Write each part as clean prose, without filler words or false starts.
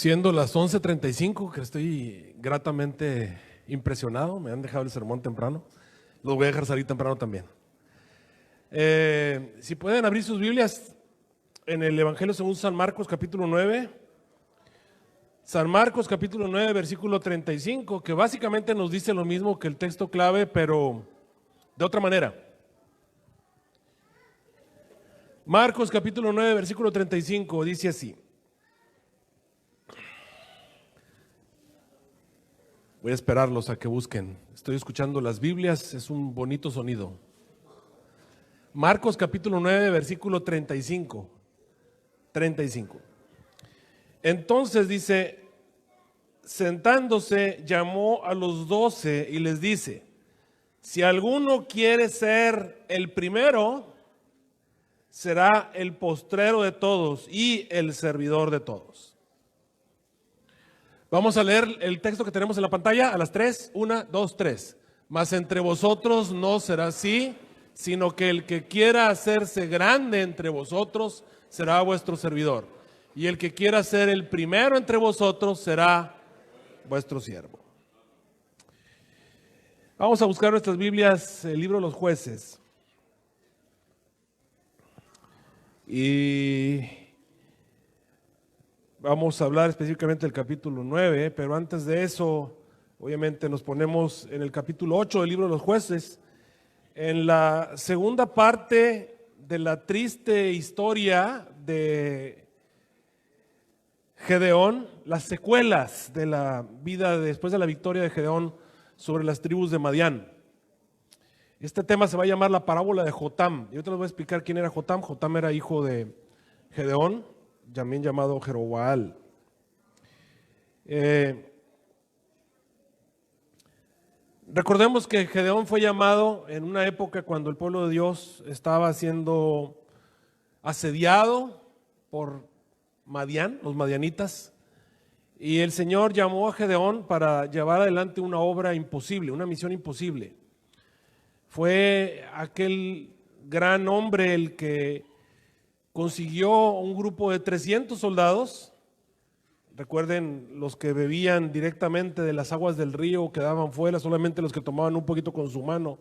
Siendo las 11:35, que estoy gratamente impresionado, me han dejado el sermón temprano, los voy a dejar salir temprano también. Si pueden abrir sus Biblias en el Evangelio según San Marcos capítulo 9, San Marcos capítulo 9 versículo 35, que básicamente nos dice lo mismo que el texto clave, pero de otra manera. Marcos capítulo 9 versículo 35 dice así. Voy a esperarlos a que busquen. Estoy escuchando las Biblias, es un bonito sonido. Marcos capítulo 9, versículo 35. Entonces dice, sentándose, llamó a los 12 y les dice, si alguno quiere ser el primero, será el postrero de todos y el servidor de todos. Vamos a leer el texto que tenemos en la pantalla a las 3, 1, 2, 3. Mas entre vosotros no será así, sino que el que quiera hacerse grande entre vosotros será vuestro servidor. Y el que quiera ser el primero entre vosotros será vuestro siervo. Vamos a buscar nuestras Biblias, el libro de los Jueces. Y vamos a hablar específicamente del capítulo 9, pero antes de eso, obviamente nos ponemos en el capítulo 8 del libro de los Jueces, en la segunda parte de la triste historia de Gedeón, las secuelas de la vida después de la victoria de Gedeón sobre las tribus de Madián. Este tema se va a llamar la parábola de Jotam. Yo te les voy a explicar quién era Jotam. Jotam era hijo de Gedeón, también llamado Jeroboam. Recordemos que Gedeón fue llamado en una época cuando el pueblo de Dios estaba siendo asediado por Madián, los madianitas, y el Señor llamó a Gedeón para llevar adelante una obra imposible, una misión imposible. Fue aquel gran hombre el que consiguió un grupo de 300 soldados. Recuerden, los que bebían directamente de las aguas del río quedaban fuera, solamente los que tomaban un poquito con su mano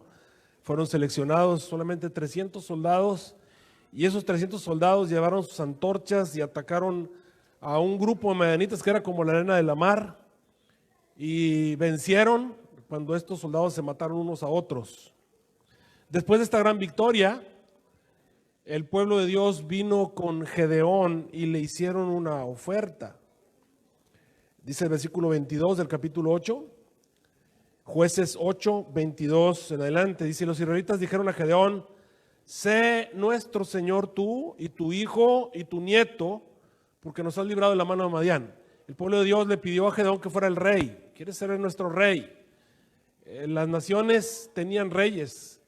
fueron seleccionados, solamente 300 soldados, y esos 300 soldados llevaron sus antorchas y atacaron a un grupo de madianitas que era como la arena de la mar, y vencieron cuando estos soldados se mataron unos a otros. Después de esta gran victoria, el pueblo de Dios vino con Gedeón y le hicieron una oferta. Dice el versículo 22 del capítulo 8, Jueces 8, 22 en adelante. Dice, los israelitas dijeron a Gedeón, sé nuestro Señor tú y tu hijo y tu nieto, porque nos has librado de la mano de Madián. El pueblo de Dios le pidió a Gedeón que fuera el rey. ¿Quieres ser nuestro rey? Las naciones tenían reyes,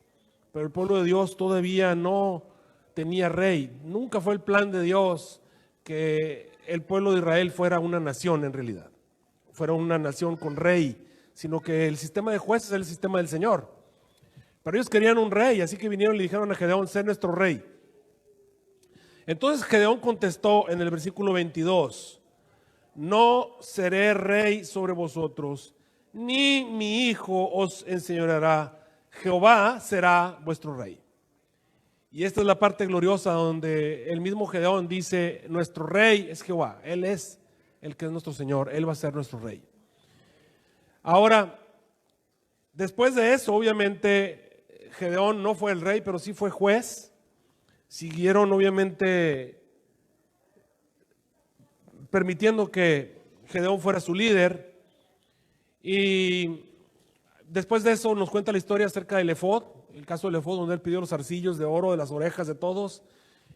pero el pueblo de Dios todavía no tenía rey. Nunca fue el plan de Dios que el pueblo de Israel fuera una nación en realidad, fuera una nación con rey, sino que el sistema de jueces es el sistema del Señor. Pero ellos querían un rey, así que vinieron y le dijeron a Gedeón, sé nuestro rey. Entonces Gedeón contestó en el versículo 22, no seré rey sobre vosotros, ni mi hijo os enseñoreará, Jehová será vuestro rey. Y esta es la parte gloriosa donde el mismo Gedeón dice, nuestro rey es Jehová, Él es el que es nuestro Señor, Él va a ser nuestro rey. Ahora, después de eso, obviamente, Gedeón no fue el rey, pero sí fue juez. Siguieron, obviamente, permitiendo que Gedeón fuera su líder. Y después de eso nos cuenta la historia acerca del efod. El caso del efod, donde él pidió los arcillos de oro de las orejas de todos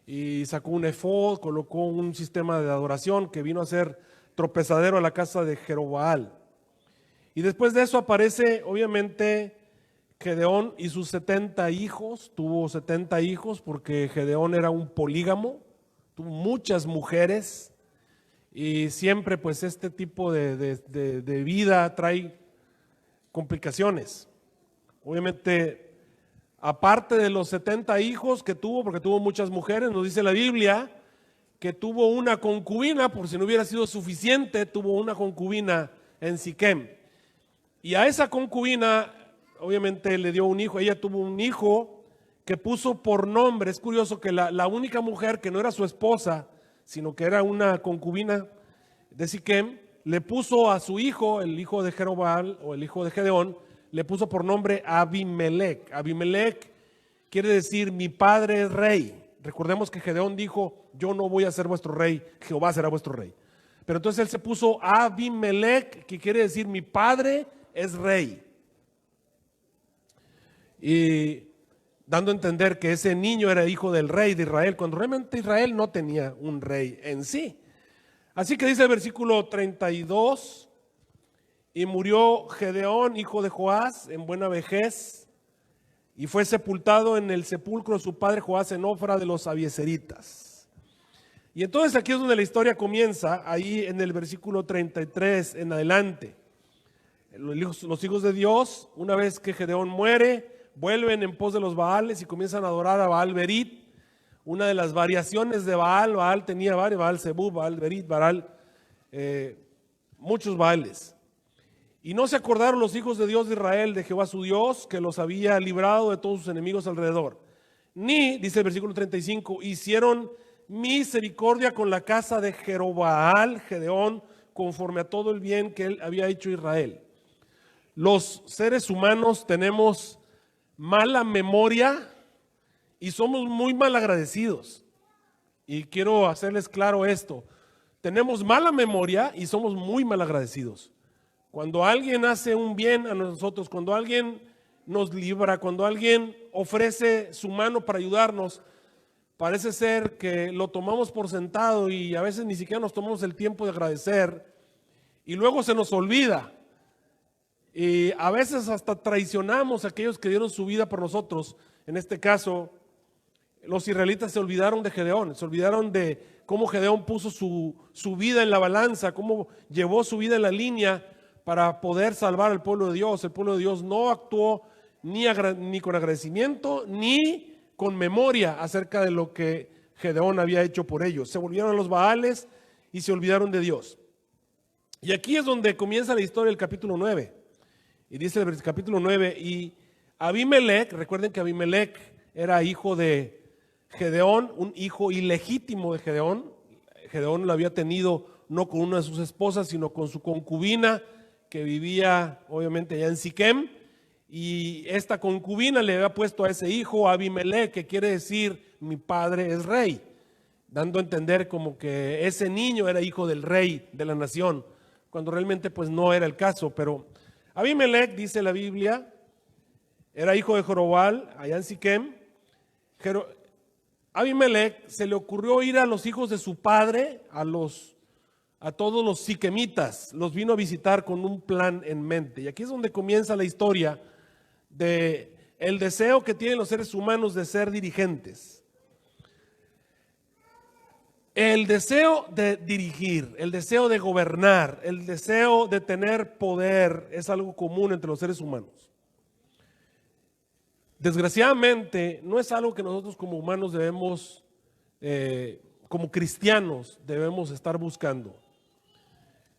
y sacó un efod, colocó un sistema de adoración que vino a ser tropezadero a la casa de Jeroboam. Y después de eso aparece obviamente Gedeón y sus 70 hijos, tuvo 70 hijos porque Gedeón era un polígamo, tuvo muchas mujeres y siempre pues este tipo de vida trae complicaciones. Obviamente, aparte de los 70 hijos que tuvo, porque tuvo muchas mujeres, nos dice la Biblia que tuvo una concubina, por si no hubiera sido suficiente, tuvo una concubina en Siquem. Y a esa concubina, obviamente, le dio un hijo. Ella tuvo un hijo que puso por nombre. Es curioso que la única mujer que no era su esposa, sino que era una concubina de Siquem, le puso a su hijo, el hijo de Jerobal o el hijo de Gedeón, le puso por nombre Abimelec. Abimelec quiere decir mi padre es rey. Recordemos que Gedeón dijo, yo no voy a ser vuestro rey, Jehová será vuestro rey. Pero entonces él se puso Abimelec, que quiere decir mi padre es rey. Y dando a entender que ese niño era hijo del rey de Israel, cuando realmente Israel no tenía un rey en sí. Así que dice el versículo 32, y murió Gedeón, hijo de Joás, en buena vejez, y fue sepultado en el sepulcro de su padre Joás en Ofra de los abiezeritas. Y entonces aquí es donde la historia comienza, ahí en el versículo 33 en adelante. Los hijos de Dios, una vez que Gedeón muere, vuelven en pos de los Baales y comienzan a adorar a Baal Berit, una de las variaciones de Baal. Baal tenía varios, Baal Zebub, Baal Berit, Baal, muchos Baales. Y no se acordaron los hijos de Dios de Israel, de Jehová su Dios, que los había librado de todos sus enemigos alrededor. Ni, dice el versículo 35, hicieron misericordia con la casa de Jerobaal, Gedeón, conforme a todo el bien que él había hecho a Israel. Los seres humanos tenemos mala memoria y somos muy mal agradecidos. Y quiero hacerles claro esto. Tenemos mala memoria y somos muy mal agradecidos. Cuando alguien hace un bien a nosotros, cuando alguien nos libra, cuando alguien ofrece su mano para ayudarnos, parece ser que lo tomamos por sentado y a veces ni siquiera nos tomamos el tiempo de agradecer y luego se nos olvida. Y a veces hasta traicionamos a aquellos que dieron su vida por nosotros. En este caso, los israelitas se olvidaron de Gedeón, se olvidaron de cómo Gedeón puso su vida en la balanza, cómo llevó su vida en la línea para poder salvar al pueblo de Dios. El pueblo de Dios no actuó ni con agradecimiento ni con memoria acerca de lo que Gedeón había hecho por ellos. Se volvieron a los Baales y se olvidaron de Dios. Y aquí es donde comienza la historia del capítulo 9. Y dice el capítulo 9, y Abimelec, recuerden que Abimelec era hijo de Gedeón, un hijo ilegítimo de Gedeón. Gedeón lo había tenido no con una de sus esposas, sino con su concubina, que vivía obviamente allá en Siquem, y esta concubina le había puesto a ese hijo Abimelec, que quiere decir mi padre es rey, dando a entender como que ese niño era hijo del rey de la nación, cuando realmente pues no era el caso. Pero Abimelec, dice la Biblia, era hijo de Jerobal allá en Siquem. Abimelec se le ocurrió ir a los hijos de su padre, a todos los siquemitas, los vino a visitar con un plan en mente. Y aquí es donde comienza la historia de el deseo que tienen los seres humanos de ser dirigentes. El deseo de dirigir, el deseo de gobernar, el deseo de tener poder es algo común entre los seres humanos. Desgraciadamente, no es algo que nosotros como humanos debemos, como cristianos, debemos estar buscando.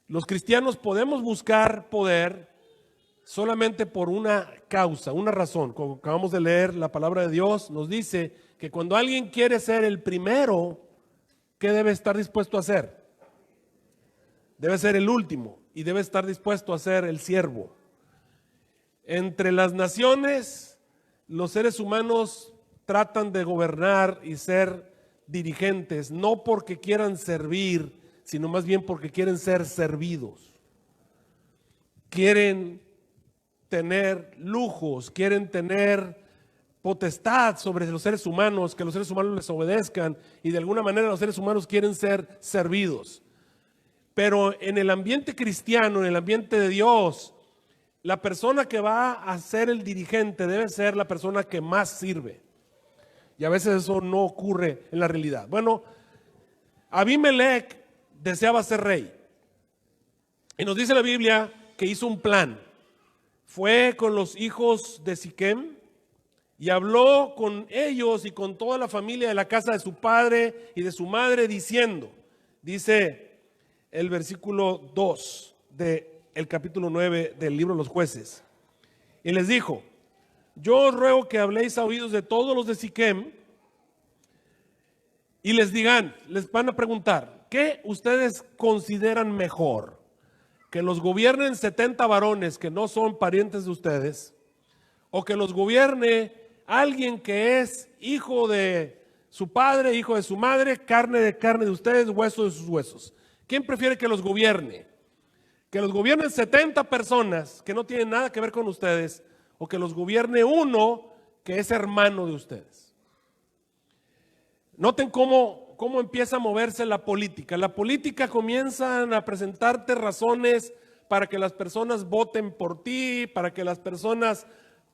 Los cristianos podemos buscar poder solamente por una causa, una razón. Como acabamos de leer, la palabra de Dios nos dice que cuando alguien quiere ser el primero, ¿qué debe estar dispuesto a hacer? Debe ser el último y debe estar dispuesto a ser el siervo. Entre las naciones, los seres humanos tratan de gobernar y ser dirigentes, no porque quieran servir, sino más bien porque quieren ser servidos. Quieren tener lujos, quieren tener potestad sobre los seres humanos, que los seres humanos les obedezcan, y de alguna manera los seres humanos quieren ser servidos. Pero en el ambiente cristiano, en el ambiente de Dios, la persona que va a ser el dirigente debe ser la persona que más sirve. Y a veces eso no ocurre en la realidad. Bueno, Abimelec deseaba ser rey. Y nos dice la Biblia que hizo un plan. Fue con los hijos de Siquem Y habló con ellos y con toda la familia de la casa de su padre y de su madre, diciendo, dice el versículo 2 del capítulo 9 del libro de los Jueces. Y les dijo, yo os ruego que habléis a oídos de todos los de Siquem y les van a preguntar, ¿qué ustedes consideran mejor? ¿Que los gobiernen 70 varones que no son parientes de ustedes? ¿O que los gobierne alguien que es hijo de su padre, hijo de su madre, carne de ustedes, hueso de sus huesos? ¿Quién prefiere que los gobierne? ¿Que los gobiernen 70 personas que no tienen nada que ver con ustedes? ¿O que los gobierne uno que es hermano de ustedes? Noten cómo empieza a moverse la política. La política comienzan a presentarte razones para que las personas voten por ti, para que las personas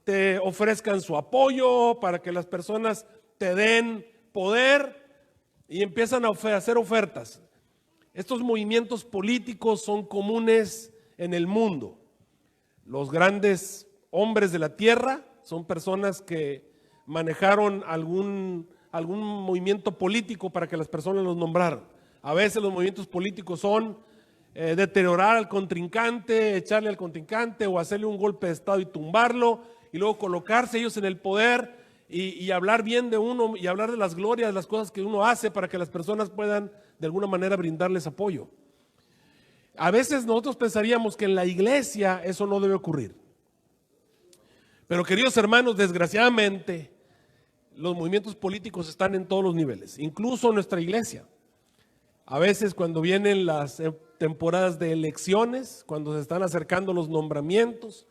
te ofrezcan su apoyo, para que las personas te den poder y empiezan a hacer ofertas. Estos movimientos políticos son comunes en el mundo. Los grandes hombres de la tierra son personas que manejaron algún movimiento político para que las personas los nombraran. A veces los movimientos políticos son deteriorar al contrincante, echarle al contrincante o hacerle un golpe de estado y tumbarlo y luego colocarse ellos en el poder y hablar bien de uno y hablar de las glorias, de las cosas que uno hace para que las personas puedan de alguna manera brindarles apoyo. A veces nosotros pensaríamos que en la iglesia eso no debe ocurrir. Pero queridos hermanos, desgraciadamente los movimientos políticos están en todos los niveles, incluso en nuestra iglesia. A veces cuando vienen las temporadas de elecciones, cuando se están acercando los nombramientos,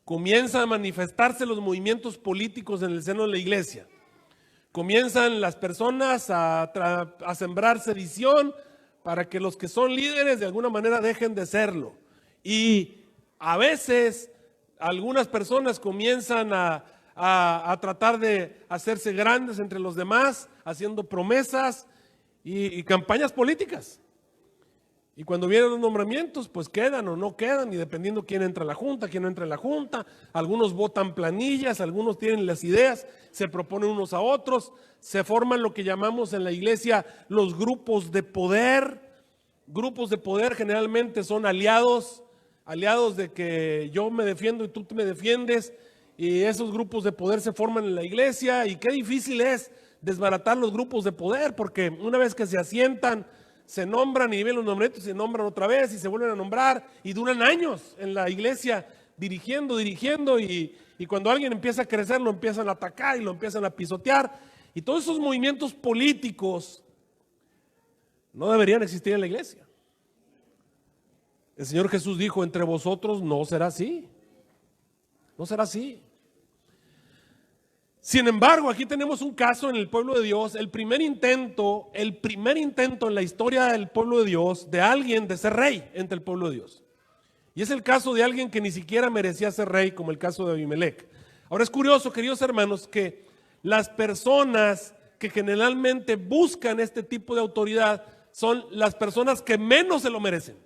comienzan a manifestarse los movimientos políticos en el seno de la iglesia. Comienzan las personas a sembrar sedición para que los que son líderes de alguna manera dejen de serlo. Y a veces algunas personas comienzan a tratar de hacerse grandes entre los demás, haciendo promesas y campañas políticas. Y cuando vienen los nombramientos, pues quedan o no quedan, y dependiendo quién entra a la junta, quién no entra a la junta. Algunos votan planillas, algunos tienen las ideas, se proponen unos a otros, se forman lo que llamamos en la iglesia los grupos de poder. Grupos de poder generalmente son aliados de que yo me defiendo y tú me defiendes, y esos grupos de poder se forman en la iglesia, y qué difícil es desbaratar los grupos de poder, porque una vez que se asientan, se nombran y vienen los nombramientos, se nombran otra vez y se vuelven a nombrar y duran años en la iglesia dirigiendo y cuando alguien empieza a crecer lo empiezan a atacar y lo empiezan a pisotear, y todos esos movimientos políticos no deberían existir en la iglesia. El Señor Jesús dijo, entre vosotros no será así, no será así. Sin embargo, aquí tenemos un caso en el pueblo de Dios, el primer intento en la historia del pueblo de Dios, de alguien de ser rey entre el pueblo de Dios. Y es el caso de alguien que ni siquiera merecía ser rey, como el caso de Abimelech. Ahora es curioso, queridos hermanos, que las personas que generalmente buscan este tipo de autoridad son las personas que menos se lo merecen.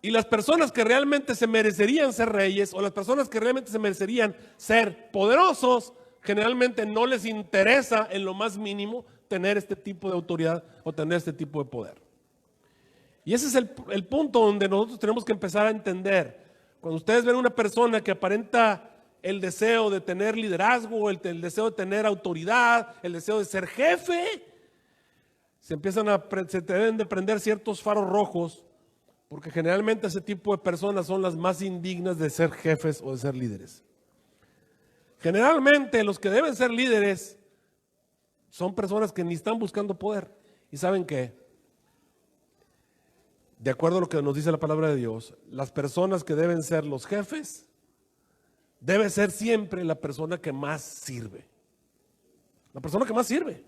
Y las personas que realmente se merecerían ser reyes, o las personas que realmente se merecerían ser poderosos, generalmente no les interesa en lo más mínimo tener este tipo de autoridad o tener este tipo de poder. Y ese es el punto donde nosotros tenemos que empezar a entender. Cuando ustedes ven una persona que aparenta el deseo de tener liderazgo, el deseo de tener autoridad, el deseo de ser jefe, se deben de prender ciertos faros rojos, porque generalmente ese tipo de personas son las más indignas de ser jefes o de ser líderes. Generalmente los que deben ser líderes son personas que ni están buscando poder. ¿Y saben qué? De acuerdo a lo que nos dice la palabra de Dios, las personas que deben ser los jefes, debe ser siempre la persona que más sirve. La persona que más sirve.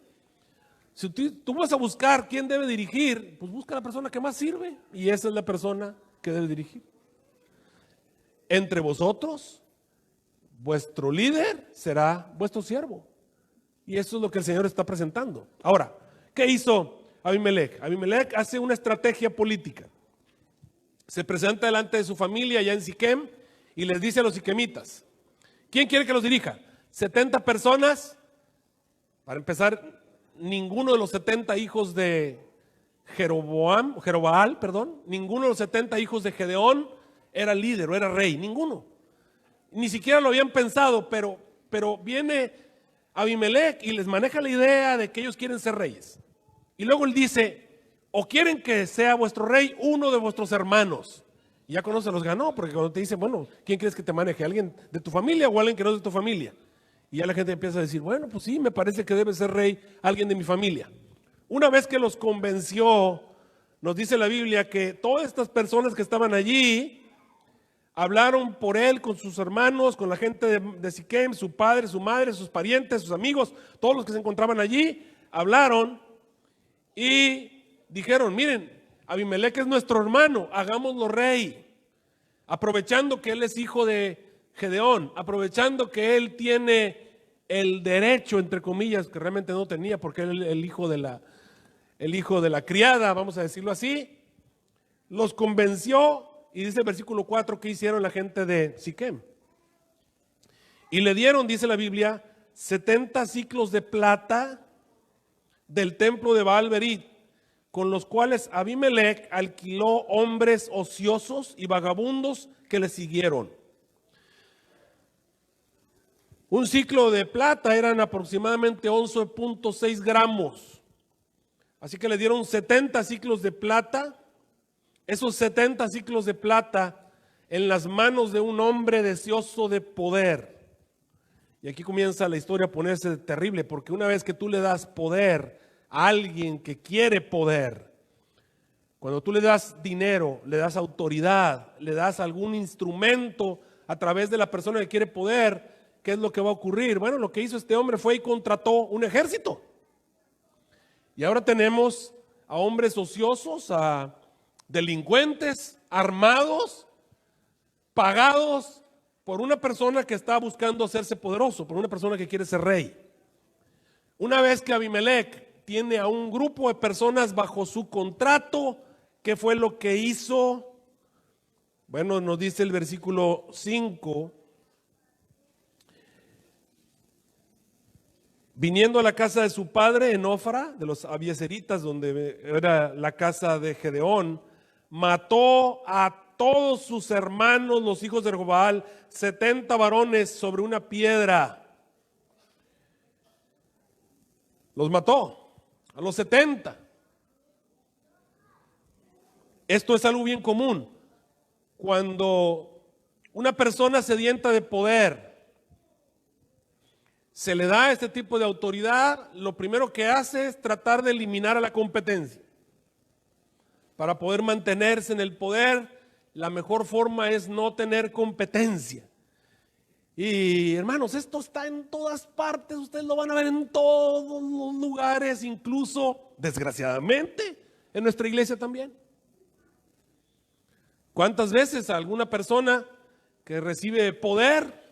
Si tú vas a buscar quién debe dirigir, pues busca a la persona que más sirve, y esa es la persona que debe dirigir. Entre vosotros, vuestro líder será vuestro siervo. Y eso es lo que el Señor está presentando. Ahora, ¿qué hizo Abimelech? Abimelech hace una estrategia política. Se presenta delante de su familia allá en Siquem y les dice a los siquemitas, ¿quién quiere que los dirija? 70 personas. Para empezar, ninguno de los 70 hijos de Jerobaal, ninguno de los 70 hijos de Gedeón era líder o era rey, ninguno. Ni siquiera lo habían pensado, pero viene Abimelech y les maneja la idea de que ellos quieren ser reyes. Y luego él dice, o quieren que sea vuestro rey uno de vuestros hermanos. Y ya cuando se los ganó, porque cuando te dicen, bueno, ¿quién quieres que te maneje? ¿Alguien de tu familia o alguien que no es de tu familia? Y ya la gente empieza a decir, bueno, pues sí, me parece que debe ser rey alguien de mi familia. Una vez que los convenció, nos dice la Biblia que todas estas personas que estaban allí hablaron por él con sus hermanos, con la gente de Siquem, su padre, su madre, sus parientes, sus amigos, todos los que se encontraban allí, hablaron y dijeron, miren, Abimelech es nuestro hermano, hagámoslo rey, aprovechando que él es hijo de Gedeón, aprovechando que él tiene el derecho, entre comillas, que realmente no tenía, porque él es el hijo de la criada, vamos a decirlo así, los convenció. Y dice el versículo 4 que hicieron la gente de Siquem. Y le dieron, dice la Biblia, 70 ciclos de plata del templo de Baal-Berit, con los cuales Abimelech alquiló hombres ociosos y vagabundos que le siguieron. Un ciclo de plata eran aproximadamente 11.6 gramos. Así que le dieron 70 ciclos de plata. Esos 70 ciclos de plata en las manos de un hombre deseoso de poder. Y aquí comienza la historia a ponerse terrible, porque una vez que tú le das poder a alguien que quiere poder, cuando tú le das dinero, le das autoridad, le das algún instrumento a través de la persona que quiere poder, ¿qué es lo que va a ocurrir? Bueno, lo que hizo este hombre fue y contrató un ejército. Y ahora tenemos a hombres ociosos, a delincuentes armados, pagados por una persona que está buscando hacerse poderoso, por una persona que quiere ser rey. Una vez que Abimelech tiene a un grupo de personas bajo su contrato, ¿qué fue lo que hizo? Bueno, nos dice el versículo 5. Viniendo a la casa de su padre en Ofra, de los abiezeritas, donde era la casa de Gedeón, mató a todos sus hermanos, los hijos de Jerobaal, 70 varones sobre una piedra. Los mató a los 70. Esto es algo bien común. Cuando una persona sedienta de poder se le da este tipo de autoridad, lo primero que hace es tratar de eliminar a la competencia. Para poder mantenerse en el poder, la mejor forma es no tener competencia. Y hermanos, esto está en todas partes, ustedes lo van a ver en todos los lugares, incluso, desgraciadamente, en nuestra iglesia también. ¿Cuántas veces a alguna persona que recibe poder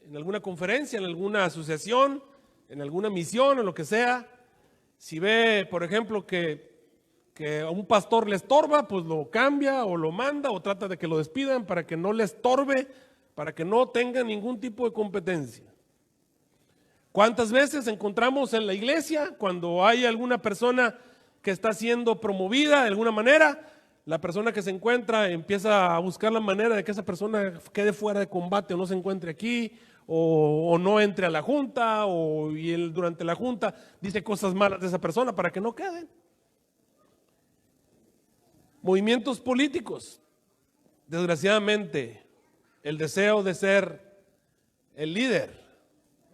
en alguna conferencia, en alguna asociación, en alguna misión o lo que sea, si ve, por ejemplo, que a un pastor le estorba, pues lo cambia o lo manda o trata de que lo despidan para que no le estorbe, para que no tenga ningún tipo de competencia? ¿Cuántas veces encontramos en la iglesia cuando hay alguna persona que está siendo promovida de alguna manera, la persona que se encuentra empieza a buscar la manera de que esa persona quede fuera de combate o no se encuentre aquí o no entre a la junta y él durante la junta dice cosas malas de esa persona para que no queden? Movimientos políticos, desgraciadamente, el deseo de ser el líder,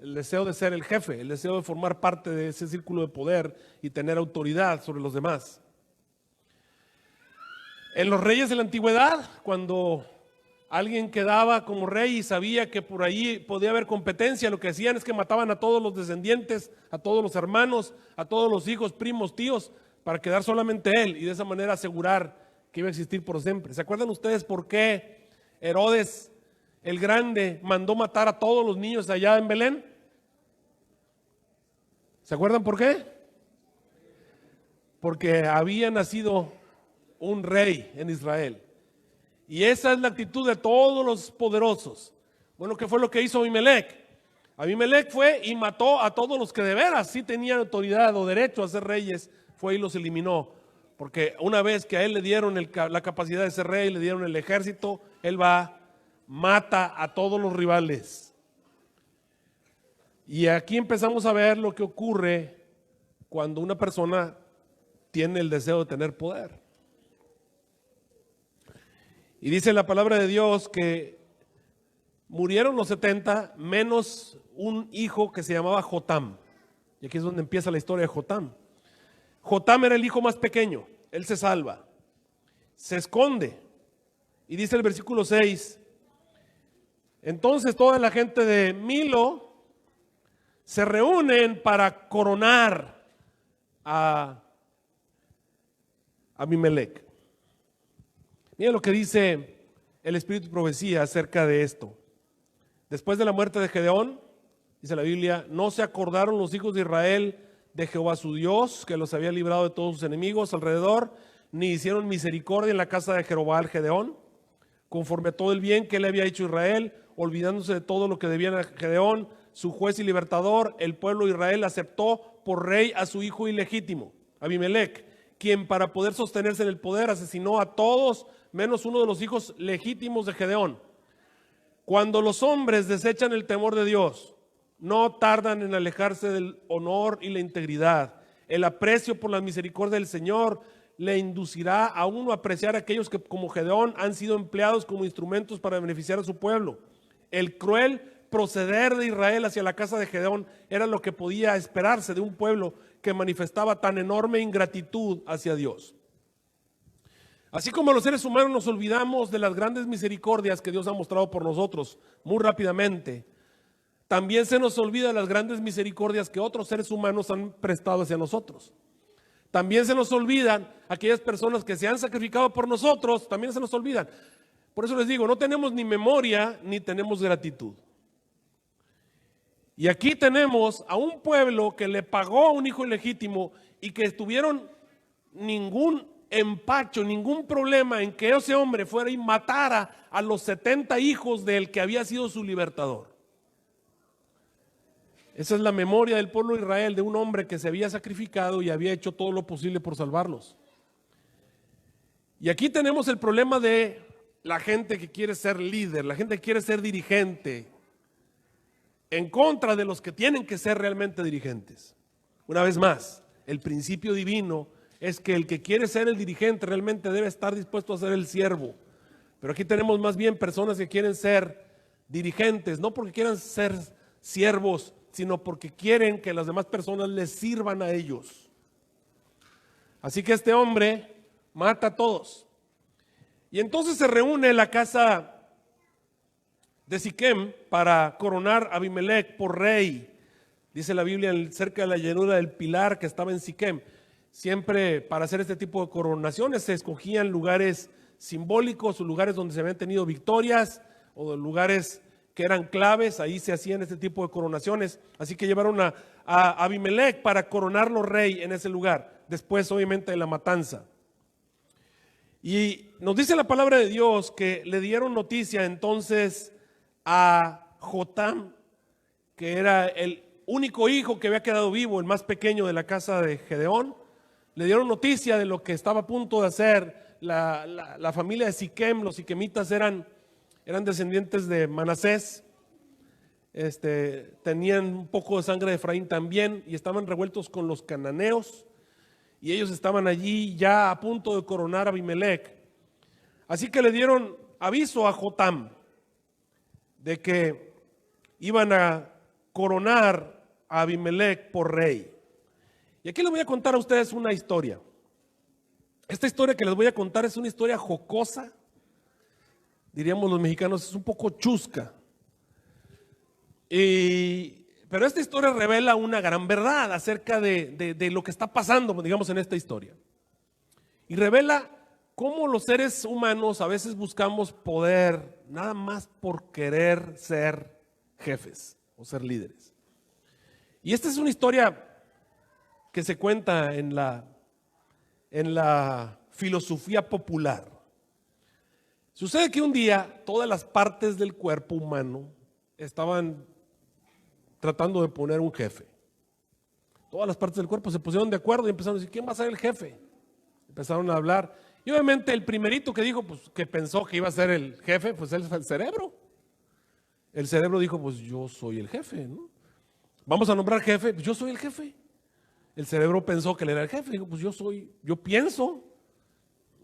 el deseo de ser el jefe, el deseo de formar parte de ese círculo de poder y tener autoridad sobre los demás. En los reyes de la antigüedad, cuando alguien quedaba como rey y sabía que por ahí podía haber competencia, lo que hacían es que mataban a todos los descendientes, a todos los hermanos, a todos los hijos, primos, tíos, para quedar solamente él y de esa manera asegurar que iba a existir por siempre. ¿Se acuerdan ustedes por qué Herodes el Grande mandó matar a todos los niños allá en Belén? ¿Se acuerdan por qué? Porque había nacido un rey en Israel. Y esa es la actitud de todos los poderosos. Bueno, ¿qué fue lo que hizo Abimelech? Abimelec fue y mató a todos los que de veras sí tenían autoridad o derecho a ser reyes, fue y los eliminó. Porque una vez que a él le dieron la capacidad de ser rey, le dieron el ejército, él va, mata a todos los rivales. Y aquí empezamos a ver lo que ocurre cuando una persona tiene el deseo de tener poder. Y dice la palabra de Dios que murieron los 70 menos un hijo que se llamaba Jotam. Y aquí es donde empieza la historia de Jotam. Jotam era el hijo más pequeño, él se salva, se esconde. Y dice el versículo 6, entonces toda la gente de Milo se reúnen para coronar a Abimelec. Miren lo que dice el Espíritu de Profecía acerca de esto. Después de la muerte de Gedeón, dice la Biblia, no se acordaron los hijos de Israel de Jehová su Dios, que los había librado de todos sus enemigos alrededor, ni hicieron misericordia en la casa de Jerobal Gedeón, conforme a todo el bien que le había hecho Israel, olvidándose de todo lo que debían a Gedeón, su juez y libertador. El pueblo de Israel aceptó por rey a su hijo ilegítimo, Abimelec, quien para poder sostenerse en el poder asesinó a todos menos uno de los hijos legítimos de Gedeón. Cuando los hombres desechan el temor de Dios, no tardan en alejarse del honor y la integridad. El aprecio por la misericordia del Señor le inducirá a uno a apreciar a aquellos que como Gedeón han sido empleados como instrumentos para beneficiar a su pueblo. El cruel proceder de Israel hacia la casa de Gedeón era lo que podía esperarse de un pueblo que manifestaba tan enorme ingratitud hacia Dios. Así como los seres humanos nos olvidamos de las grandes misericordias que Dios ha mostrado por nosotros muy rápidamente, también se nos olvida las grandes misericordias que otros seres humanos han prestado hacia nosotros. También se nos olvidan aquellas personas que se han sacrificado por nosotros, también se nos olvidan. Por eso les digo, no tenemos ni memoria ni tenemos gratitud. Y aquí tenemos a un pueblo que le pagó a un hijo ilegítimo y que tuvieron ningún empacho, ningún problema en que ese hombre fuera y matara a los 70 hijos del que había sido su libertador. Esa es la memoria del pueblo de Israel, de un hombre que se había sacrificado y había hecho todo lo posible por salvarlos. Y aquí tenemos el problema de la gente que quiere ser líder, la gente que quiere ser dirigente, en contra de los que tienen que ser realmente dirigentes. Una vez más, el principio divino es que el que quiere ser el dirigente realmente debe estar dispuesto a ser el siervo. Pero aquí tenemos más bien personas que quieren ser dirigentes, no porque quieran ser siervos, sino porque quieren que las demás personas les sirvan a ellos. Así que este hombre mata a todos. Y entonces se reúne en la casa de Siquem para coronar a Abimelec por rey. Dice la Biblia, cerca de la llanura del Pilar que estaba en Siquem. Siempre para hacer este tipo de coronaciones se escogían lugares simbólicos o lugares donde se habían tenido victorias o lugares que eran claves, ahí se hacían este tipo de coronaciones. Así que llevaron a Abimelec para coronarlo rey en ese lugar, después obviamente de la matanza. Y nos dice la palabra de Dios que le dieron noticia entonces a Jotam, que era el único hijo que había quedado vivo, el más pequeño de la casa de Gedeón. Le dieron noticia de lo que estaba a punto de hacer la familia de Siquem. Los siquemitas eran descendientes de Manasés, tenían un poco de sangre de Efraín también y estaban revueltos con los cananeos y ellos estaban allí ya a punto de coronar a Abimelec. Así que le dieron aviso a Jotam de que iban a coronar a Abimelec por rey. Y aquí les voy a contar a ustedes una historia. Esta historia que les voy a contar es una historia jocosa, diríamos los mexicanos, es un poco chusca. Pero esta historia revela una gran verdad acerca de lo que está pasando, digamos, en esta historia. Y revela cómo los seres humanos a veces buscamos poder nada más por querer ser jefes o ser líderes. Y esta es una historia que se cuenta en la filosofía popular. Sucede que un día todas las partes del cuerpo humano estaban tratando de poner un jefe. Todas las partes del cuerpo se pusieron de acuerdo y empezaron a decir, ¿quién va a ser el jefe? Empezaron a hablar. Y obviamente el primerito que dijo, pues que pensó que iba a ser el jefe, pues él fue el cerebro. El cerebro dijo, pues yo soy el jefe, ¿no? Vamos a nombrar jefe, pues yo soy el jefe. El cerebro pensó que él era el jefe, dijo, pues yo pienso.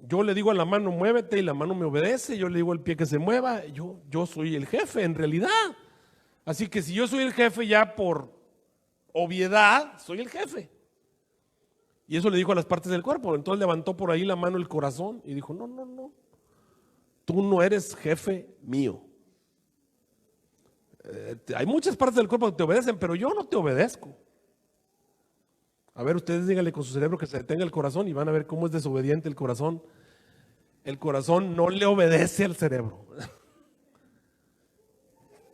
Yo le digo a la mano, muévete, y la mano me obedece. Yo le digo al pie que se mueva. Yo soy el jefe, en realidad. Así que si yo soy el jefe, ya por obviedad, soy el jefe. Y eso le dijo a las partes del cuerpo. Entonces levantó por ahí la mano el corazón y dijo, no. Tú no eres jefe mío. Hay muchas partes del cuerpo que te obedecen, pero yo no te obedezco. A ver, ustedes díganle con su cerebro que se detenga el corazón y van a ver cómo es desobediente el corazón. El corazón no le obedece al cerebro.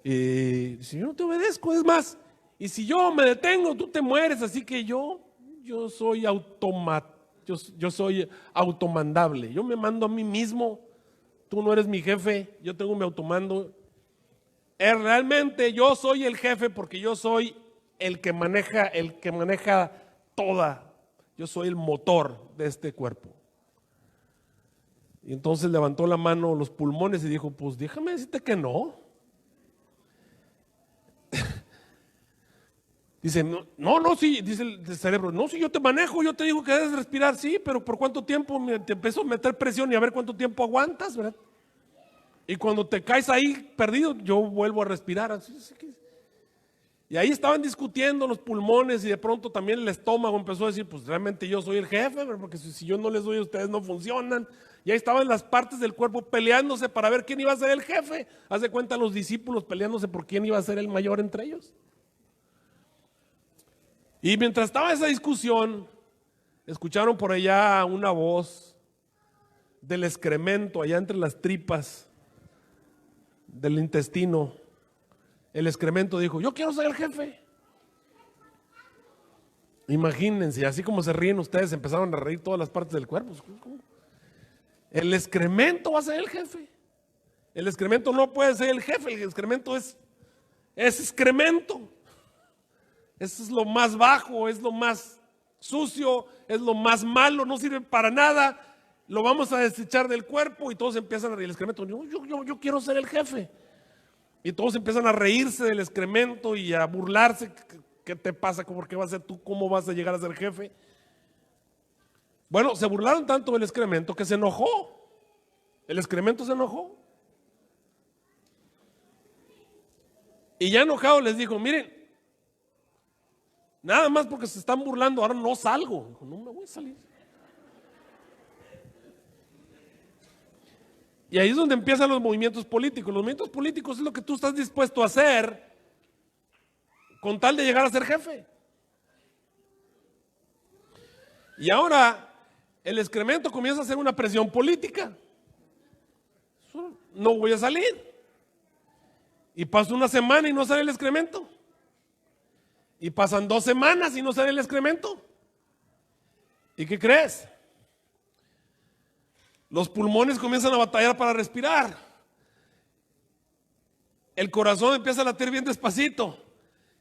Y si yo no te obedezco, es más, y si yo me detengo, tú te mueres, así que yo soy yo soy automandable. Yo me mando a mí mismo. Tú no eres mi jefe, yo tengo mi automando. Realmente yo soy el jefe porque yo soy el que maneja toda. Yo soy el motor de este cuerpo. Y entonces levantó la mano, los pulmones y dijo, pues déjame decirte que no. Dice, no, sí, dice el cerebro, no, si yo te manejo, yo te digo que debes respirar, sí, pero ¿por cuánto tiempo? Te empezó a meter presión y a ver cuánto tiempo aguantas, ¿verdad? Y cuando te caes ahí perdido, yo vuelvo a respirar. Y ahí estaban discutiendo los pulmones y de pronto también el estómago empezó a decir, pues realmente yo soy el jefe, porque si yo no les doy a ustedes no funcionan. Y ahí estaban las partes del cuerpo peleándose para ver quién iba a ser el jefe. Haz de cuenta los discípulos peleándose por quién iba a ser el mayor entre ellos. Y mientras estaba esa discusión, escucharon por allá una voz del excremento, allá entre las tripas del intestino. El excremento dijo, yo quiero ser el jefe. Imagínense, así como se ríen ustedes, empezaron a reír todas las partes del cuerpo. ¿Cómo? El excremento va a ser el jefe. El excremento no puede ser el jefe, el excremento es excremento. Eso es lo más bajo, es lo más sucio, es lo más malo, no sirve para nada. Lo vamos a desechar del cuerpo y todos empiezan a reír. El excremento, yo quiero ser el jefe. Y todos empiezan a reírse del excremento y a burlarse. ¿Qué te pasa? ¿Por qué vas a ser tú? ¿Cómo vas a llegar a ser jefe? Bueno, se burlaron tanto del excremento que se enojó. El excremento se enojó. Y ya enojado les dijo, miren, nada más porque se están burlando, ahora no salgo. Dijo, no me voy a salir. Y ahí es donde empiezan los movimientos políticos. Los movimientos políticos es lo que tú estás dispuesto a hacer con tal de llegar a ser jefe. Y ahora el excremento comienza a hacer una presión política. No voy a salir. Y pasa una semana y no sale el excremento. Y pasan 2 semanas y no sale el excremento. ¿Y qué crees? Los pulmones comienzan a batallar para respirar. El corazón empieza a latir bien despacito.